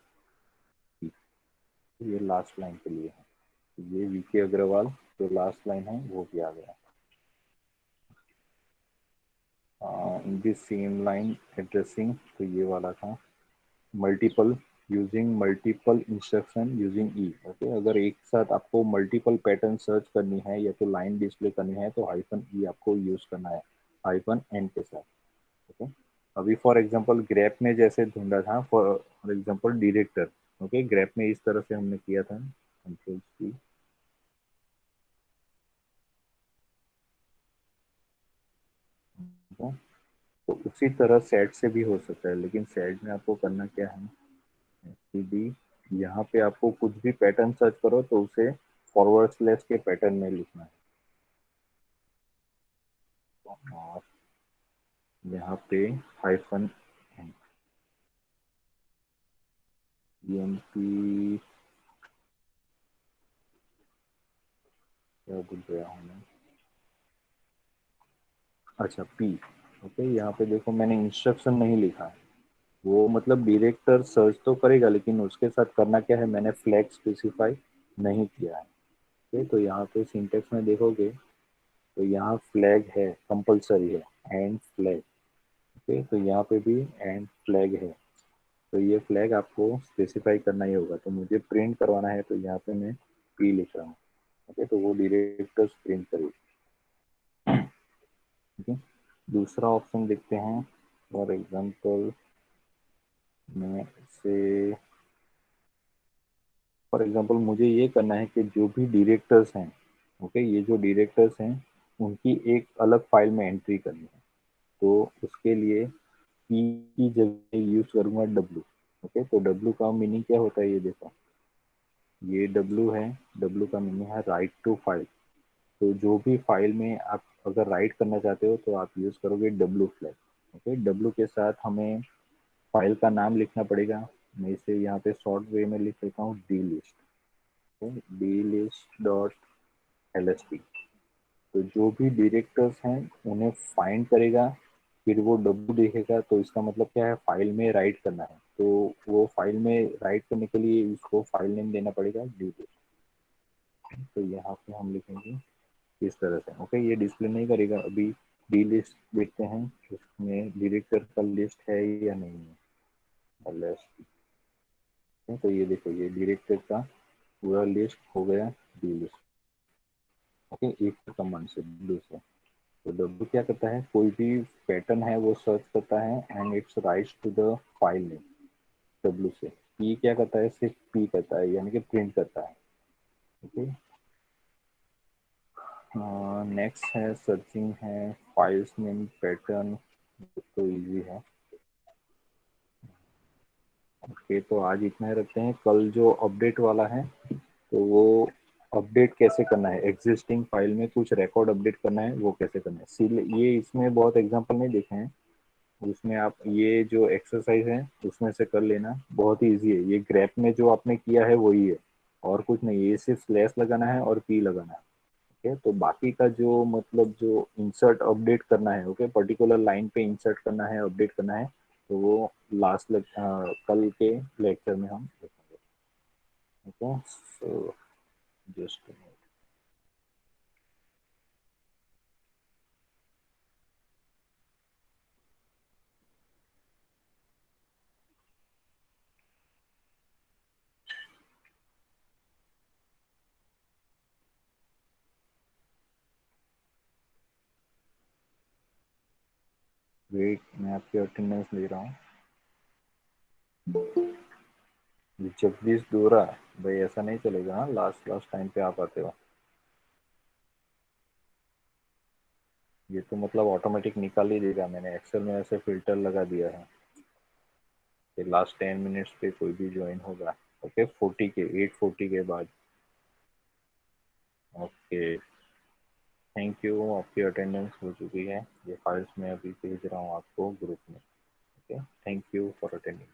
A: ये लास्ट लाइन के लिए है। तो ये वीके अग्रवाल जो लास्ट लाइन है वो भी आ गया। In this same line addressing, तो ये वाला था multiple, using multiple instruction using E. Okay, अगर एक साथ आपको मल्टीपल पैटर्न सर्च करनी है या तो लाइन डिस्प्ले करनी है तो हाइफन ई आपको यूज करना है, हाइफन एन के साथ। ओके, अभी फॉर एग्जांपल ग्रैप में जैसे ढूंढा था, for example director. Okay, grab में इस तरह से हमने किया था, कंट्रोल सी। तो उसी तरह सेट से भी हो सकता है, लेकिन सेट में आपको करना क्या है, सीधी यहाँ पे आपको कुछ भी पैटर्न सर्च करो तो उसे फॉरवर्ड स्लैश के पैटर्न में लिखना है। और यहाँ पे हाइफन एमपी, क्या बोल रहा हूँ मैं, अच्छा पी। ओके, यहाँ पे देखो मैंने इंस्ट्रक्शन नहीं लिखा है, वो मतलब डायरेक्टर सर्च तो करेगा लेकिन उसके साथ करना क्या है, मैंने फ्लैग स्पेसिफाई नहीं किया है। ओके, तो यहाँ पे सिंटेक्स में देखोगे तो यहाँ फ्लैग है, कंपलसरी है, एंड फ्लैग। ओके, तो यहाँ पे भी एंड फ्लैग है, तो ये फ्लैग आपको स्पेसिफाई करना ही होगा। तो मुझे प्रिंट करवाना है तो यहाँ पे मैं पी लिख रहा हूँ। ओके, तो वो डायरेक्टर्स प्रिंट करेगी। ठीक है, दूसरा ऑप्शन देखते हैं। फॉर एग्जांपल मैं से फॉर एग्जांपल मुझे ये करना है कि जो भी डायरेक्टर्स हैं, ओके, ये जो डायरेक्टर्स हैं उनकी एक अलग फाइल में एंट्री करनी है। तो उसके लिए पी की जगह यूज करूंगा डब्ल्यू। ओके, तो डब्ल्यू का मीनिंग क्या होता है, ये देखो, ये डब्ल्यू है, डब्ल्यू का मीनिंग है राइट टू फाइल। तो जो भी फाइल में आप अगर राइट करना चाहते हो तो आप यूज करोगे डब्ल्यू फ्लैग। ओके, डब्ल्यू के साथ हमें फाइल का नाम लिखना पड़ेगा। मैं इसे यहाँ पे शॉर्ट वे में लिख देता हूँ D list. D list dot L S T. तो जो भी डायरेक्टर्स हैं उन्हें फाइंड करेगा, फिर वो डब्ल्यू देखेगा, तो इसका मतलब क्या है, फाइल में राइट करना है। तो वो फाइल में राइट करने के लिए इसको फाइल नेम देना पड़ेगा डी लिस्ट। तो यहाँ पे हम लिखेंगे इस तरह से। ओके, ये डिस्प्ले नहीं करेगा अभी। डी लिस्ट देखते हैं उसमें डायरेक्टर का लिस्ट है या नहीं है। LST, तो ये देखो, ये डायरेक्टर का पूरा लिस्ट हो गया डी लिस्ट। ओके, एक कमांड से डब्ल्यू से। तो डब्ल्यू क्या करता है, कोई भी पैटर्न है वो सर्च करता है and it's writes to the file name W से। पी क्या करता है, सिर्फ पी करता है, यानी कि प्रिंट करता है। ओके, नेक्स्ट है सर्चिंग है, फाइल्स नेम पैटर्न, तो इजी है। ओके, तो आज इतना ही रखते हैं। कल जो अपडेट वाला है तो वो अपडेट कैसे करना है, एग्जिस्टिंग फाइल में कुछ रिकॉर्ड अपडेट करना है, वो कैसे करना है। ये इसमें बहुत एग्जांपल नहीं देखे हैं, उसमें आप ये जो एक्सरसाइज है उसमें से कर लेना, बहुत ही इजी है। ये ग्रेप में जो आपने किया है वही है, और कुछ नहीं है। ये सिर्फ स्लैश लगाना है और पी लगाना है। ओके, तो बाकी का जो मतलब जो इंसर्ट अपडेट करना है, ओके, पर्टिकुलर लाइन पे इंसर्ट करना है, अपडेट करना है, तो वो कल के लेक्चर में हम देखेंगे। ओके, सो जस्ट वेट, मैं आपकी अटेंडेंस ले रहा हूँ। जगदीश दोरा, भाई ऐसा नहीं चलेगा। हाँ, लास्ट लास्ट टाइम पे आप आते हो। ये तो मतलब ऑटोमेटिक निकाल ही देगा, मैंने एक्सेल में ऐसे फिल्टर लगा दिया है कि लास्ट 10 मिनट्स पे कोई भी ज्वाइन होगा। ओके, 8:40 के बाद। ओके, थैंक यू, आपकी अटेंडेंस हो चुकी है। ये फाइल्स मैं अभी भेज रहा हूँ आपको ग्रुप में। Okay, thank you for attending.